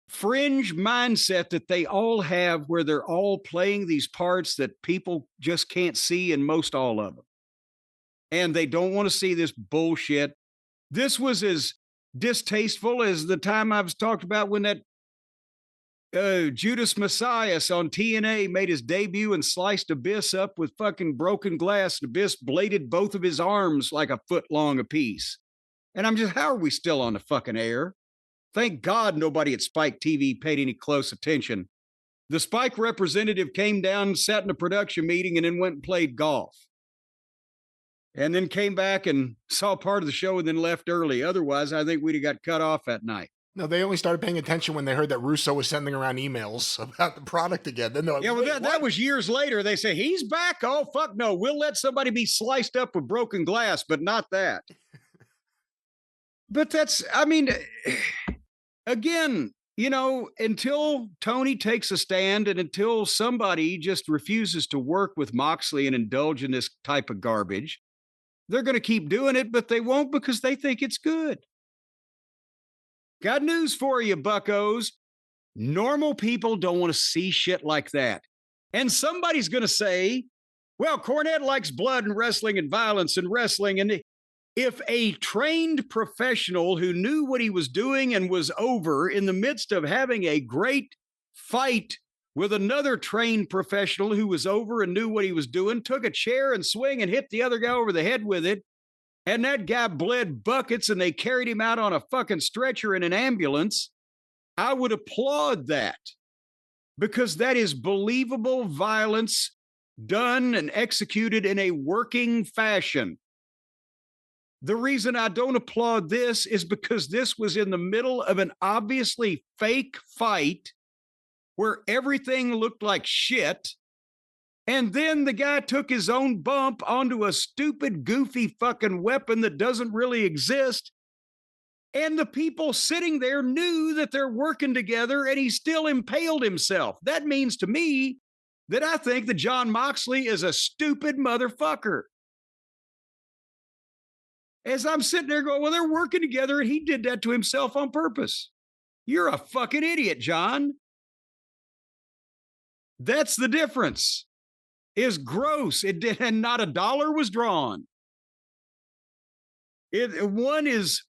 fringe mindset that they all have where they're all playing these parts that people just can't see in most all of them. And they don't want to see this bullshit. This was as distasteful as the time I was talked about when that Judas Messias on TNA made his debut and sliced Abyss up with fucking broken glass. Abyss bladed both of his arms like a foot long apiece. And I'm just, how are we still on the fucking air? Thank God nobody at Spike TV paid any close attention. The Spike representative came down, sat in a production meeting, and then went and played golf. And then came back and saw part of the show and then left early. Otherwise, I think we'd have got cut off that night. No, they only started paying attention when they heard that Russo was sending around emails about the product again. Then they're like, yeah, well, that was years later. They say, he's back. Oh, fuck no. We'll let somebody be sliced up with broken glass, but not that. But that's, I mean, again, until Tony takes a stand and until somebody just refuses to work with Moxley and indulge in this type of garbage, they're going to keep doing it, but they won't because they think it's good. Got news for you, buccos. Normal people don't want to see shit like that. And somebody's going to say, well, Cornette likes blood and wrestling and violence and wrestling. And if a trained professional who knew what he was doing and was over in the midst of having a great fight with another trained professional who was over and knew what he was doing, took a chair and swing and hit the other guy over the head with it, and that guy bled buckets and they carried him out on a fucking stretcher in an ambulance, I would applaud that because that is believable violence done and executed in a working fashion. The reason I don't applaud this is because this was in the middle of an obviously fake fight where everything looked like shit. And then the guy took his own bump onto a stupid, goofy fucking weapon that doesn't really exist. And the people sitting there knew that they're working together, and he still impaled himself. That means to me that I think that Jon Moxley is a stupid motherfucker. As I'm sitting there going, well, they're working together, and he did that to himself on purpose. You're a fucking idiot, John. That's the difference. Is gross. It did, and not a dollar was drawn. One is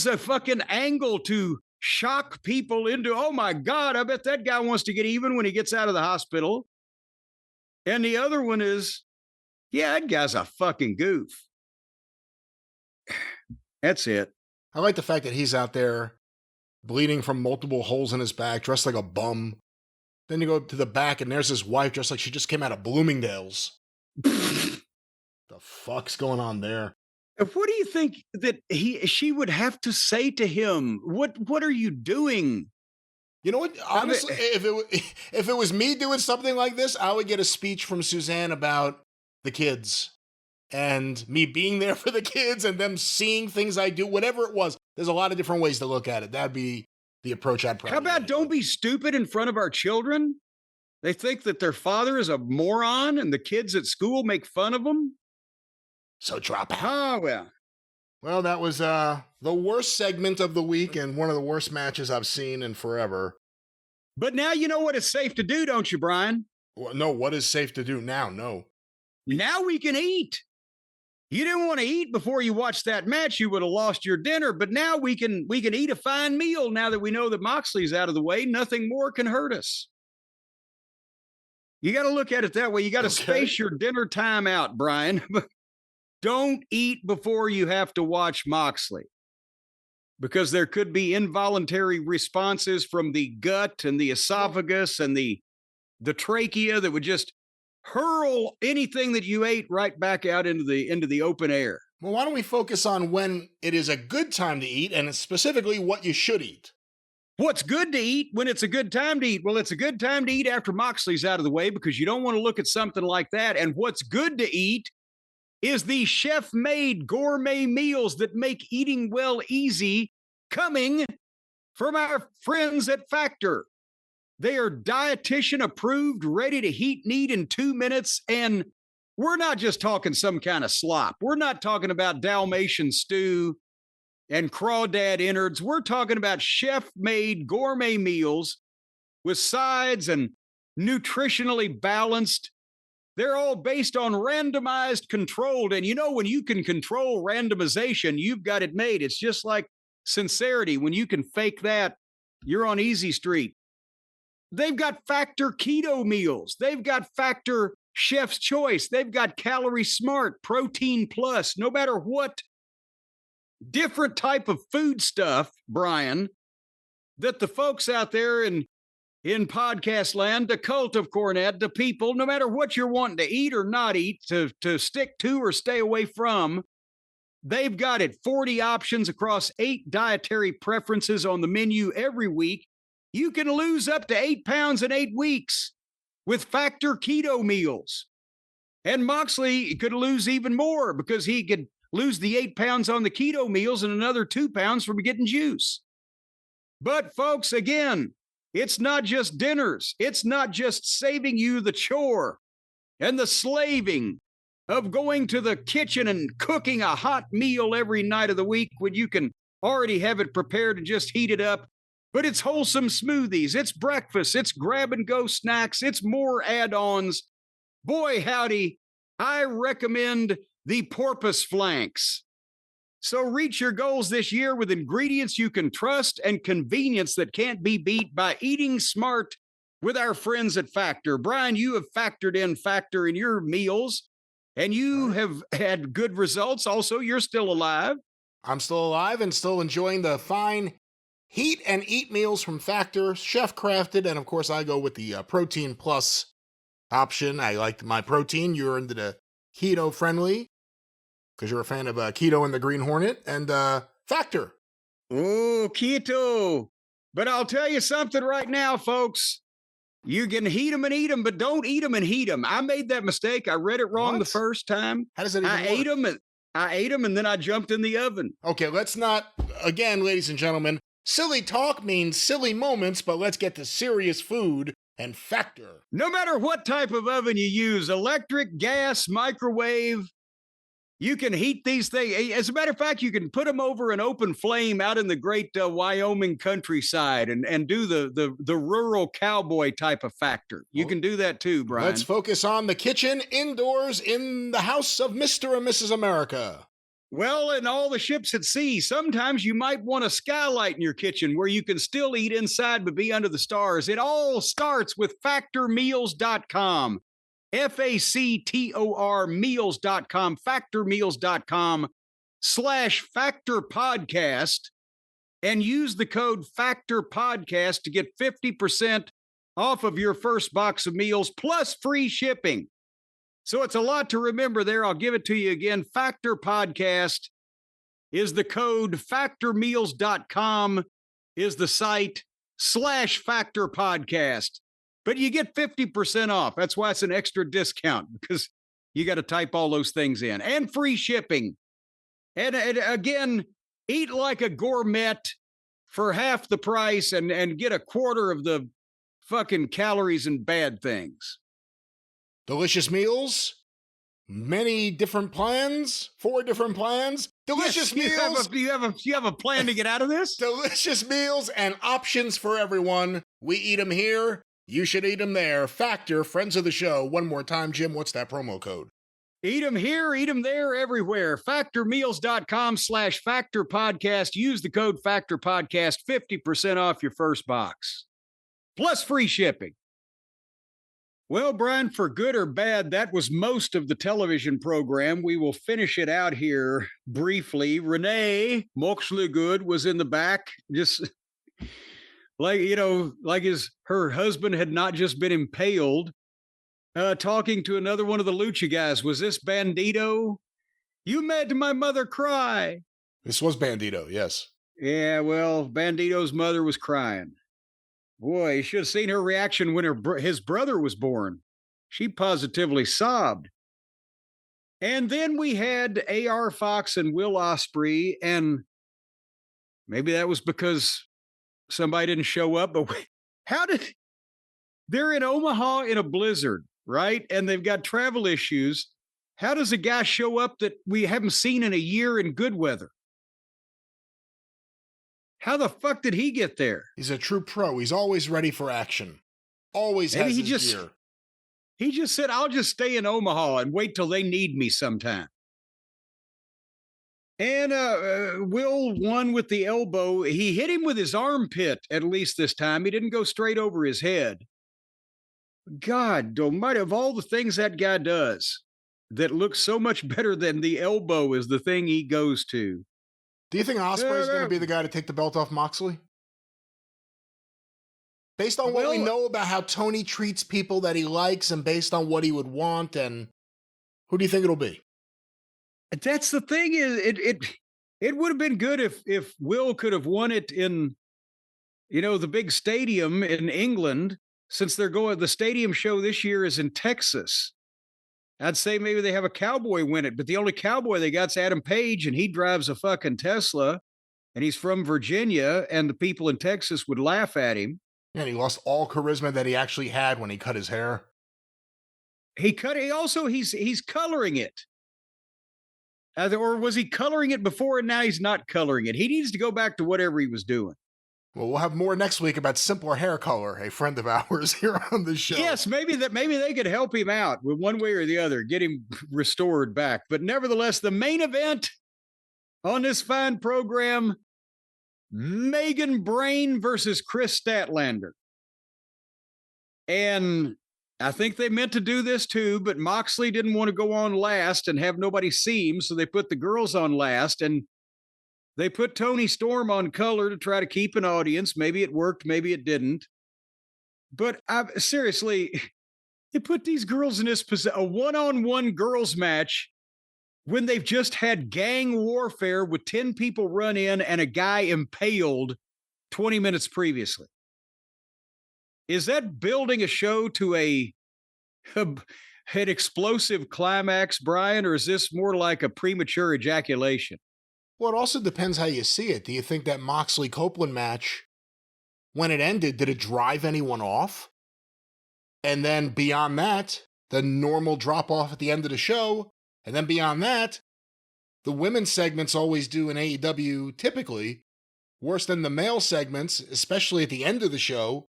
a fucking angle to shock people into, oh my God, I bet that guy wants to get even when he gets out of the hospital. And the other one is, yeah, that guy's a fucking goof. That's it. I like the fact that he's out there bleeding from multiple holes in his back, dressed like a bum. Then you go to the back, and there's his wife dressed like she just came out of Bloomingdale's. The fuck's going on there? What do you think that she would have to say to him? What are you doing? You know what? Honestly, if it was me doing something like this, I would get a speech from Suzanne about the kids and me being there for the kids and them seeing things I do, whatever it was. There's a lot of different ways to look at it. That'd be the approach I'd probably How about don't be stupid in front of our children? They think that their father is a moron and the kids at school make fun of them. So drop out. Oh, well. Well, that was the worst segment of the week and one of the worst matches I've seen in forever. But now you know what is safe to do, don't you, Brian? Well, no, what is safe to do now? No. Now we can eat. You didn't want to eat before you watched that match. You would have lost your dinner. But now we can eat a fine meal now that we know that Moxley's out of the way. Nothing more can hurt us. You got to look at it that way. You got to space your dinner time out, Brian. Don't eat before you have to watch Moxley, because there could be involuntary responses from the gut and the esophagus and the trachea that would just hurl anything that you ate right back out into the open air. Well, why don't we focus on when it is a good time to eat, and specifically what you should eat? What's good to eat when it's a good time to eat? Well, it's a good time to eat after Moxley's out of the way, because you don't want to look at something like that. And what's good to eat is the chef-made gourmet meals that make eating well easy, coming from our friends at Factor. They are dietitian approved, ready to heat and eat in 2 minutes. And we're not just talking some kind of slop. We're not talking about Dalmatian stew and crawdad innards. We're talking about chef-made gourmet meals with sides and nutritionally balanced. They're all based on randomized controlled. And you know, when you can control randomization, you've got it made. It's just like sincerity. When you can fake that, you're on easy street. They've got Factor keto meals. They've got Factor Chef's Choice. They've got Calorie Smart, Protein Plus. No matter what different type of food stuff, Brian, that the folks out there in podcast land, the cult of Cornette, the people, no matter what you're wanting to eat or not eat, to stick to or stay away from, they've got it. 40 options across 8 dietary preferences on the menu every week. You can lose up to 8 pounds in 8 weeks with Factor keto meals. And Moxley could lose even more, because he could lose the 8 pounds on the keto meals and another 2 pounds from getting juice. But folks, again, it's not just dinners. It's not just saving you the chore and the slaving of going to the kitchen and cooking a hot meal every night of the week when you can already have it prepared and just heat it up. But it's wholesome smoothies, it's breakfast, it's grab-and-go snacks, it's more add-ons. Boy, howdy, I recommend the porpoise flanks. So reach your goals this year with ingredients you can trust and convenience that can't be beat by eating smart with our friends at Factor. Brian, you have factored in Factor in your meals, and you have had good results. Also, you're still alive. I'm still alive and still enjoying the fine heat and eat meals from Factor, chef crafted, and of course I go with the Protein Plus option. I like my protein. You're into the keto friendly, because you're a fan of Keto and the Green Hornet, and Factor. Oh, keto. But I'll tell you something right now, folks. You can heat them and eat them, but don't eat them and heat them. I made that mistake. I read it wrong the first time. How does that even work? I ate them and then I jumped in the oven. Okay, let's not, again, ladies and gentlemen, silly talk means silly moments, but let's get to serious food and Factor. No matter what type of oven you use, electric, gas, microwave, you can heat these things. As a matter of fact, you can put them over an open flame out in the great Wyoming countryside and do the rural cowboy type of Factor. You can do that too, Brian. Let's focus on the kitchen indoors in the house of Mr. and Mrs. America. Well, in all the ships at sea, sometimes you might want a skylight in your kitchen where you can still eat inside but be under the stars. It all starts with factormeals.com. FACTOR meals.com, factormeals.com/factorpodcast, and use the code factorpodcast to get 50% off of your first box of meals plus free shipping. So it's a lot to remember there. I'll give it to you again. Factor Podcast is the code. Factormeals.com is the site /Factor Podcast. But you get 50% off. That's why it's an extra discount, because you got to type all those things in. And free shipping. And again, eat like a gourmet for half the price and get a quarter of the fucking calories and bad things. Delicious meals, many different plans, 4 different plans. Delicious meals. Do you have a plan to get out of this? Delicious meals and options for everyone. We eat them here. You should eat them there. Factor, friends of the show. One more time, Jim, what's that promo code? Eat them here, eat them there, everywhere. Factormeals.com /Factor Podcast. Use the code Factor Podcast, 50% off your first box. Plus free shipping. Well, Brian, for good or bad, that was most of the television program. We will finish it out here briefly. Renee Moxley Good was in the back, just like, her husband had not just been impaled, talking to another one of the Lucha guys. Was this Bandido? You made my mother cry. This was Bandido, yes. Yeah, well, Bandido's mother was crying. Boy, you should have seen her reaction when his brother was born. She positively sobbed. And then we had A.R. Fox and Will Osprey, and maybe that was because somebody didn't show up, but they're in Omaha in a blizzard, right? And they've got travel issues. How does a guy show up that we haven't seen in a year in good weather? How the fuck did he get there? He's a true pro. He's always ready for action. Always has his gear. He just said, I'll just stay in Omaha and wait till they need me sometime. And Will won with the elbow. He hit him with his armpit, at least this time. He didn't go straight over his head. God almighty, of all the things that guy does that looks so much better than the elbow is the thing he goes to. Do you think Osprey's going to be the guy to take the belt off Moxley? Based on what we know about how Tony treats people that he likes and based on what he would want, and who do you think it'll be? That's the thing, is it would have been good if Will could have won it in, the big stadium in England, since the stadium show this year is in Texas. I'd say maybe they have a cowboy win it, but the only cowboy they got's Adam Page, and he drives a fucking Tesla, and he's from Virginia, and the people in Texas would laugh at him. And he lost all charisma that he actually had when he cut his hair. He's coloring it. Or was he coloring it before and now he's not coloring it? He needs to go back to whatever he was doing. Well, we'll have more next week about simpler hair color, a friend of ours here on the show. Yes, maybe they could help him out with one way or the other, get him restored back. But nevertheless, the main event on this fine program, Megan Brain versus Chris Statlander. And I think they meant to do this too, but Moxley didn't want to go on last and have nobody see him, so they put the girls on last, and they put Tony Storm on color to try to keep an audience. Maybe it worked, maybe it didn't. But seriously, they put these girls in this a one-on-one girls match when they've just had gang warfare with 10 people run in and a guy impaled 20 minutes previously. Is that building a show to an explosive climax, Brian, or is this more like a premature ejaculation? Well, it also depends how you see it. Do you think that Moxley Copeland match, when it ended, did it drive anyone off? And then beyond that, the normal drop off at the end of the show. And then beyond that, the women's segments always do in AEW typically worse than the male segments, especially at the end of the show.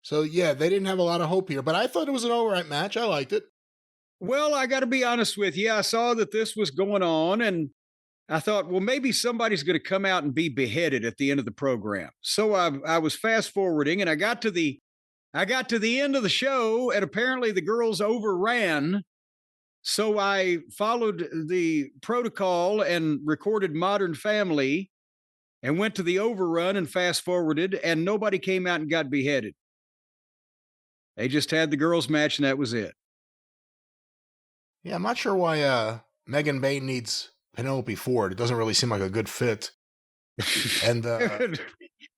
So yeah, they didn't have a lot of hope here, but I thought it was an all right match. I liked it. Well, I got to be honest with you. I saw that this was going on and I thought, well, maybe somebody's going to come out and be beheaded at the end of the program. So I was fast forwarding and I got to the end of the show and apparently the girls overran. So I followed the protocol and recorded Modern Family and went to the overrun and fast forwarded and nobody came out and got beheaded. They just had the girls match and that was it. Yeah, I'm not sure why Megan Bayne needs Penelope Ford. It doesn't really seem like a good fit. And it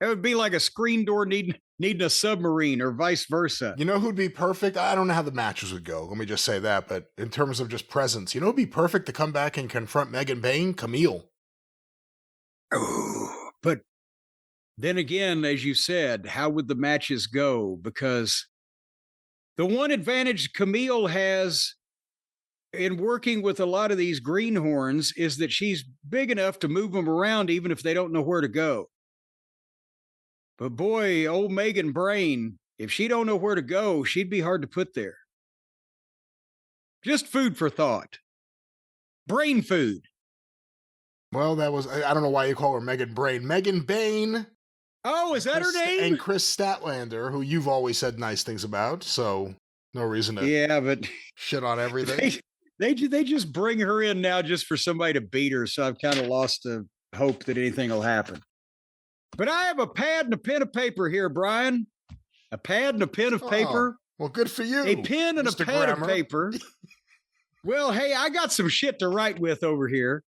would be like a screen door needing a submarine or vice versa. You know who'd be perfect? I don't know how the matches would go. Let me just say that. But in terms of just presence, you know who'd be perfect to come back and confront Megan Bayne? Camille. Oh, but then again, as you said, how would the matches go? Because the one advantage Camille has in working with a lot of these greenhorns is that she's big enough to move them around even if they don't know where to go. But boy, old Megan Brain, if she don't know where to go, she'd be hard to put there. Just food for thought. Brain food. Well, I don't know why you call her Megan Brain. Megan Bayne. Oh, is that her name? And Chris Statlander, who you've always said nice things about, so no reason to but shit on everything. They just bring her in now just for somebody to beat her, so I've kind of lost the hope that anything will happen. But I have a pad and a pen of paper here, Brian. A pad and a pen of paper. Well, good for you. A pen and Mr. a pad of paper. Well, hey, I got some shit to write with over here.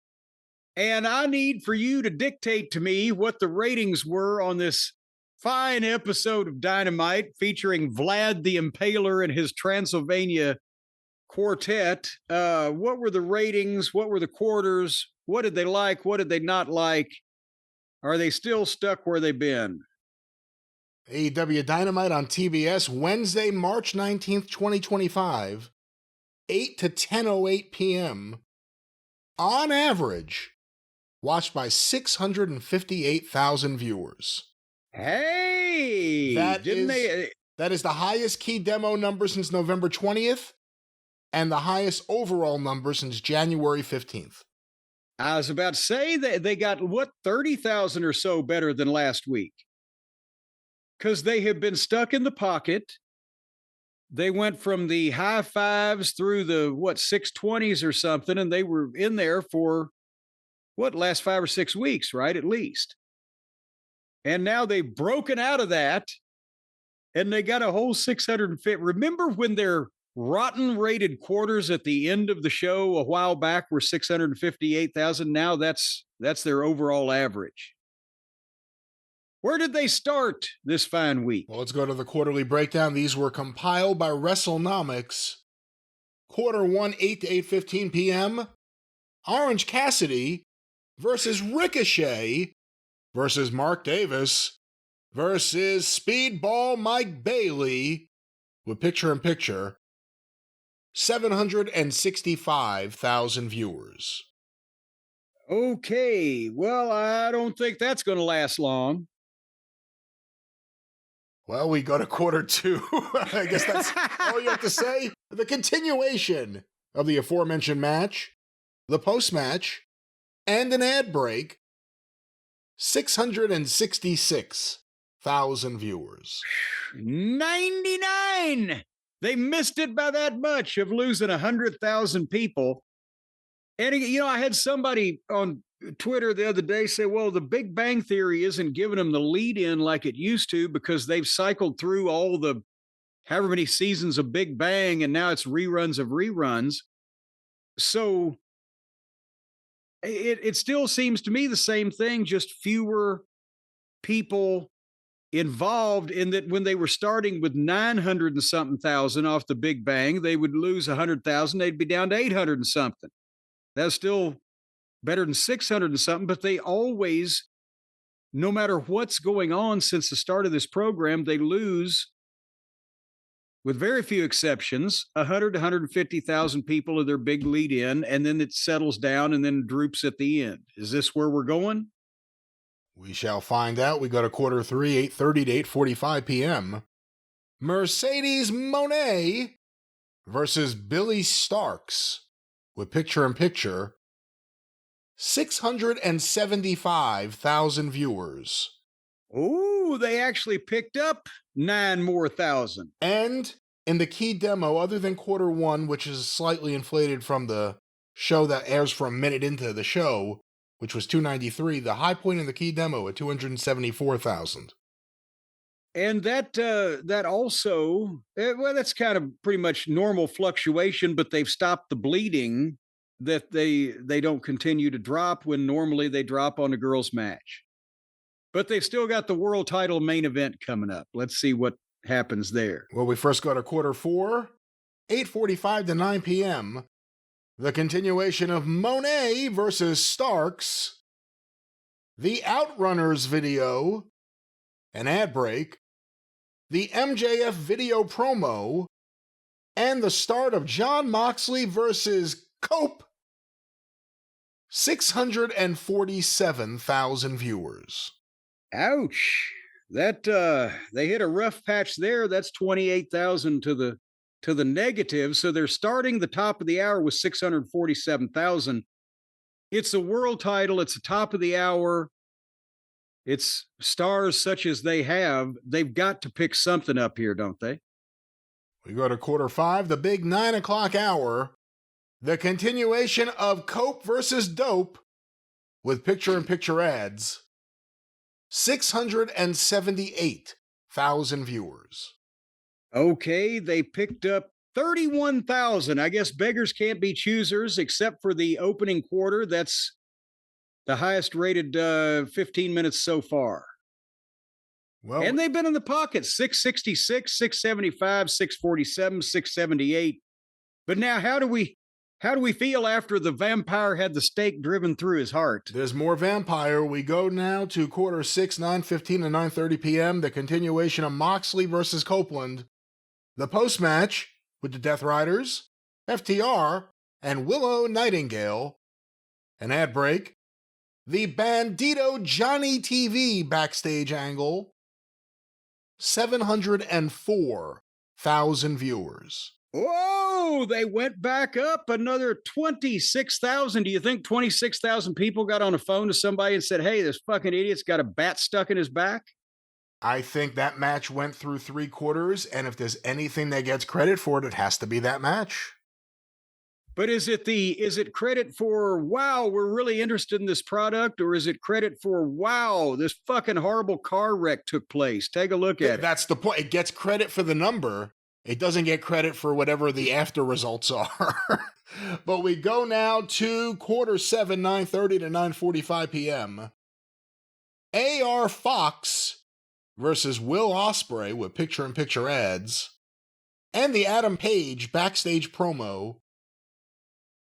And I need for you to dictate to me what the ratings were on this fine episode of Dynamite featuring Vlad the Impaler and his Transylvania quartet. What were the ratings? What were the quarters? What did they like? What did they not like? Are they still stuck where they've been? AEW Dynamite on TBS, Wednesday, March 19th, 2025, 8 to 10:08 p.m. On average, watched by 658,000 viewers. Hey! That is the highest key demo number since November 20th and the highest overall number since January 15th. I was about to say that they got, 30,000 or so better than last week. Because they have been stuck in the pocket. They went from the high fives through the, 620s or something, and they were in there for, last 5 or 6 weeks, right? At least. And now they've broken out of that, and they got a whole 650. Remember when their rotten rated quarters at the end of the show a while back were 658,000? Now that's their overall average. Where did they start this fine week? Well, let's go to the quarterly breakdown. These were compiled by WrestleNomics. Quarter 1, 8 to 8:15 p.m. Orange Cassidy versus Ricochet versus Mark Davis versus Speedball Mike Bailey with picture-in-picture. 765,000 viewers. Okay, well, I don't think that's going to last long. Well, we go to quarter 2. I guess that's all you have to say. The continuation of the aforementioned match, the post-match, and an ad break. 666,000 viewers. 99! They missed it by that much of losing 100,000 people. And, I had somebody on Twitter the other day say, well, the Big Bang Theory isn't giving them the lead in like it used to because they've cycled through all the however many seasons of Big Bang and now it's reruns of reruns. So it still seems to me the same thing, just fewer people involved in that. When they were starting with 900 and something thousand off the Big Bang, they would lose 100,000. They'd be down to 800 and something. That's still better than 600 and something, but they always, no matter what's going on since the start of this program, they lose, with very few exceptions, 100 to 150,000 people are their big lead in, and then it settles down and then droops at the end. Is this where we're going? We shall find out. We go to quarter 3, 8:30 to 8:45 p.m. Mercedes Mone versus Billy Starks with picture-in-picture. 675,000 viewers. Oh, they actually picked up 9 more thousand. And in the key demo, other than quarter 1, which is slightly inflated from the show that airs for a minute into the show, which was 293, the high point in the key demo at 274,000. And that also, well, that's kind of pretty much normal fluctuation, but they've stopped the bleeding that they don't continue to drop when normally they drop on a girls' match. But they've still got the world title main event coming up. Let's see what happens there. Well, we first go to quarter 4, 8:45 to 9 p.m. The continuation of Mone versus Starks, the Outrunners video, an ad break, the MJF video promo, and the start of Jon Moxley versus Cope. 647,000 viewers. Ouch. That they hit a rough patch there. That's 28,000 to the negative. So they're starting the top of the hour with 647,000. It's a world title. It's the top of the hour. It's stars such as they have. They've got to pick something up here, don't they? We go to quarter 5, the big 9 o'clock hour. The continuation of Cope versus Dope with picture-in-picture ads. 678,000 viewers. Okay, they picked up 31,000. I guess beggars can't be choosers, except for the opening quarter. That's the highest rated 15 minutes so far. Well, and they've been in the pocket, 666, 675, 647, 678. But now how do we feel after the vampire had the stake driven through his heart? There's more vampire. We go now to quarter 6, 9:15 to 9:30 p.m. The continuation of Moxley versus Copeland. The post-match with the Death Riders, FTR, and Willow Nightingale. An ad break. The Bandido Johnny TV backstage angle. 704,000 viewers. Whoa, they went back up another 26,000. Do you think 26,000 people got on a phone to somebody and said, hey, this fucking idiot's got a bat stuck in his back? I think that match went through 3 quarters, and if there's anything that gets credit for it, it has to be that match. But is it credit for, wow, we're really interested in this product, or is it credit for, wow, this fucking horrible car wreck took place? Take a look at it. That's the point. It gets credit for the number. It doesn't get credit for whatever the after results are. But we go now to quarter 7, 9:30 to 9:45 p.m. AR Fox versus Will Osprey with picture-in-picture ads. And the Adam Page backstage promo.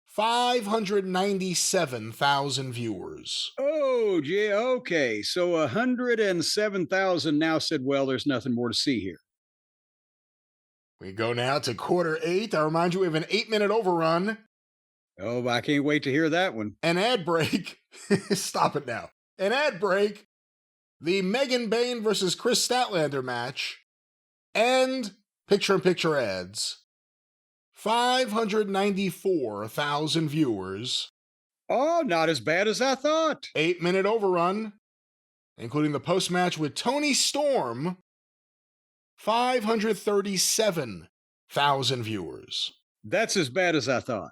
597,000 viewers. Oh, gee, okay. So 107,000 now said, well, there's nothing more to see here. We go now to quarter 8. I remind you, we have an 8-minute overrun. Oh, I can't wait to hear that one. An ad break. Stop it now. An ad break. The Megan Bayne versus Chris Statlander match. And picture-in-picture ads. 594,000 viewers. Oh, not as bad as I thought. 8-minute overrun, including the post-match with Tony Storm. 537,000 viewers. That's as bad as I thought.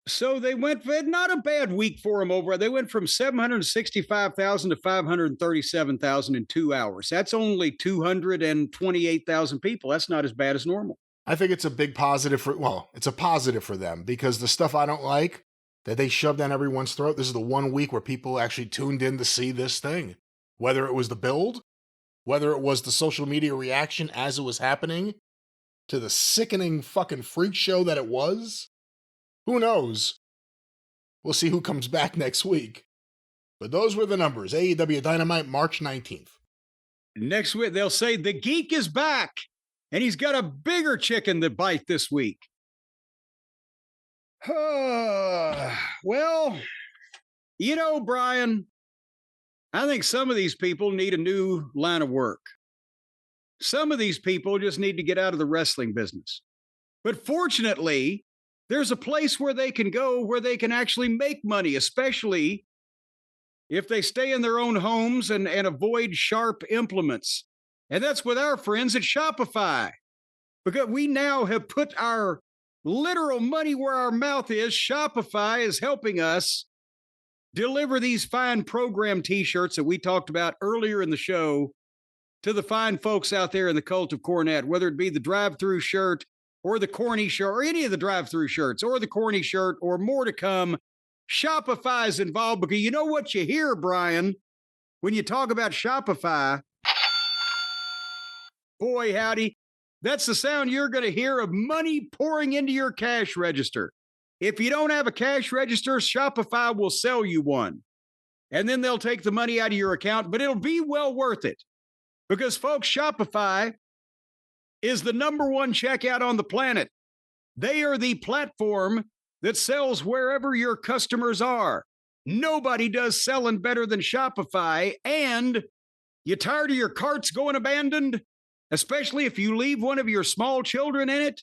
So they went, not a bad week for them over. They went from 765,000 to 537,000 in 2 hours. That's only 228,000 people. That's not as bad as normal. I think it's a big positive it's a positive for them, because the stuff I don't like that they shove down everyone's throat, this is the one week where people actually tuned in to see this thing. Whether it was the build, whether it was the social media reaction as it was happening, to the sickening fucking freak show that it was, who knows? We'll see who comes back next week. But those were the numbers. AEW Dynamite, March 19th. Next week, they'll say the geek is back, and he's got a bigger chicken to bite this week. Well, you know, Brian, I think some of these people need a new line of work. Some of these people just need to get out of the wrestling business. But fortunately, there's a place where they can go where they can actually make money, especially if they stay in their own homes and avoid sharp implements. And that's with our friends at Shopify. Because we now have put our literal money where our mouth is. Shopify is helping us deliver these fine program t-shirts that we talked about earlier in the show to the fine folks out there in the cult of Cornette, whether it be the Drive-Thru shirt or the Corny shirt or any of the Drive-Thru shirts or the Corny shirt or more to come. Shopify is involved because you know what you hear, Brian, when you talk about Shopify? Boy, howdy. That's the sound you're going to hear of money pouring into your cash register. If you don't have a cash register, Shopify will sell you one. And then they'll take the money out of your account, but it'll be well worth it. Because, folks, Shopify is the #1 checkout on the planet. They are the platform that sells wherever your customers are. Nobody does selling better than Shopify. And you tired of your carts going abandoned? Especially if you leave one of your small children in it?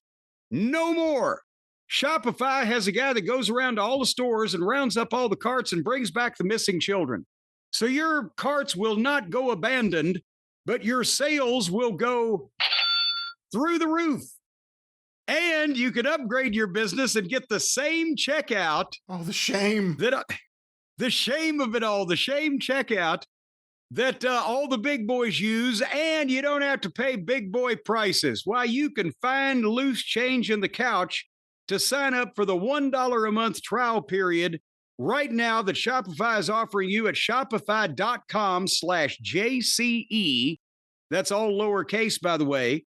No more. Shopify has a guy that goes around to all the stores and rounds up all the carts and brings back the missing children. So your carts will not go abandoned, but your sales will go through the roof. And you can upgrade your business and get the same checkout. Oh, the shame. The shame of it all, the shame checkout that all the big boys use, and you don't have to pay big boy prices. Why, you can find loose change in the couch to sign up for the $1 a month trial period right now that Shopify is offering you at shopify.com/JCE. That's all lowercase, by the way.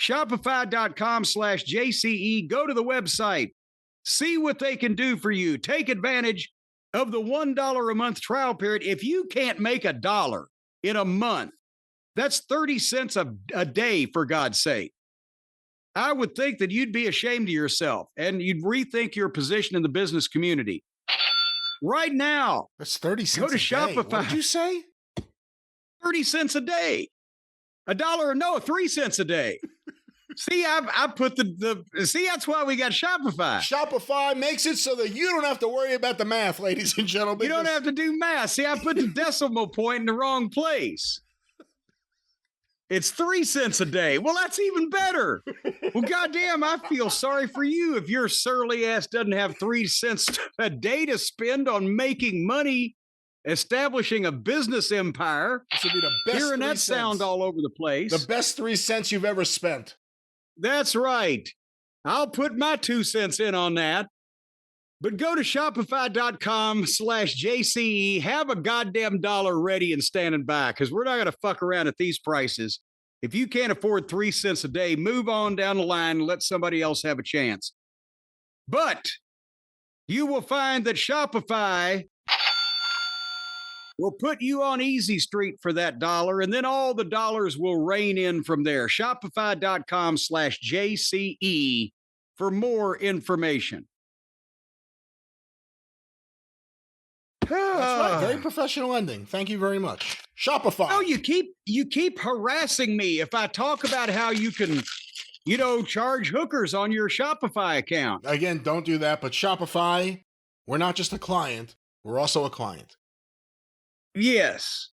Shopify.com/JCE. Go to the website. See what they can do for you. Take advantage of the $1 a month trial period. If you can't make $1 in a month, that's 30 cents a day, for God's sake. I would think that you'd be ashamed of yourself and you'd rethink your position in the business community. Right now, that's 30 cents go to a Shopify. Day. What did you say? 30 cents a day. $1, 3 cents a day. See, I put see, that's why we got Shopify. Shopify makes it so that you don't have to worry about the math, ladies and gentlemen. You don't have to do math. See, I put the decimal point in the wrong place. It's 3 cents a day. Well, that's even better. Well, goddamn, I feel sorry for you if your surly ass doesn't have 3 cents a day to spend on making money, establishing a business empire. This would be the best. Hearing that sound all over the place. The best 3 cents you've ever spent. That's right. I'll put my 2 cents in on that. But go to shopify.com/JCE. Have a goddamn dollar ready and standing by, because we're not going to fuck around at these prices. If you can't afford 3 cents a day, move on down the line and let somebody else have a chance. But you will find that Shopify will put you on easy street for that dollar, and then all the dollars will rain in from there. Shopify.com/JCE for more information. That's right. Very professional ending. Thank you very much. Shopify. Oh, you keep harassing me if I talk about how you can, charge hookers on your Shopify account. Again, don't do that. But Shopify, we're not just a client. We're also a client. Yes.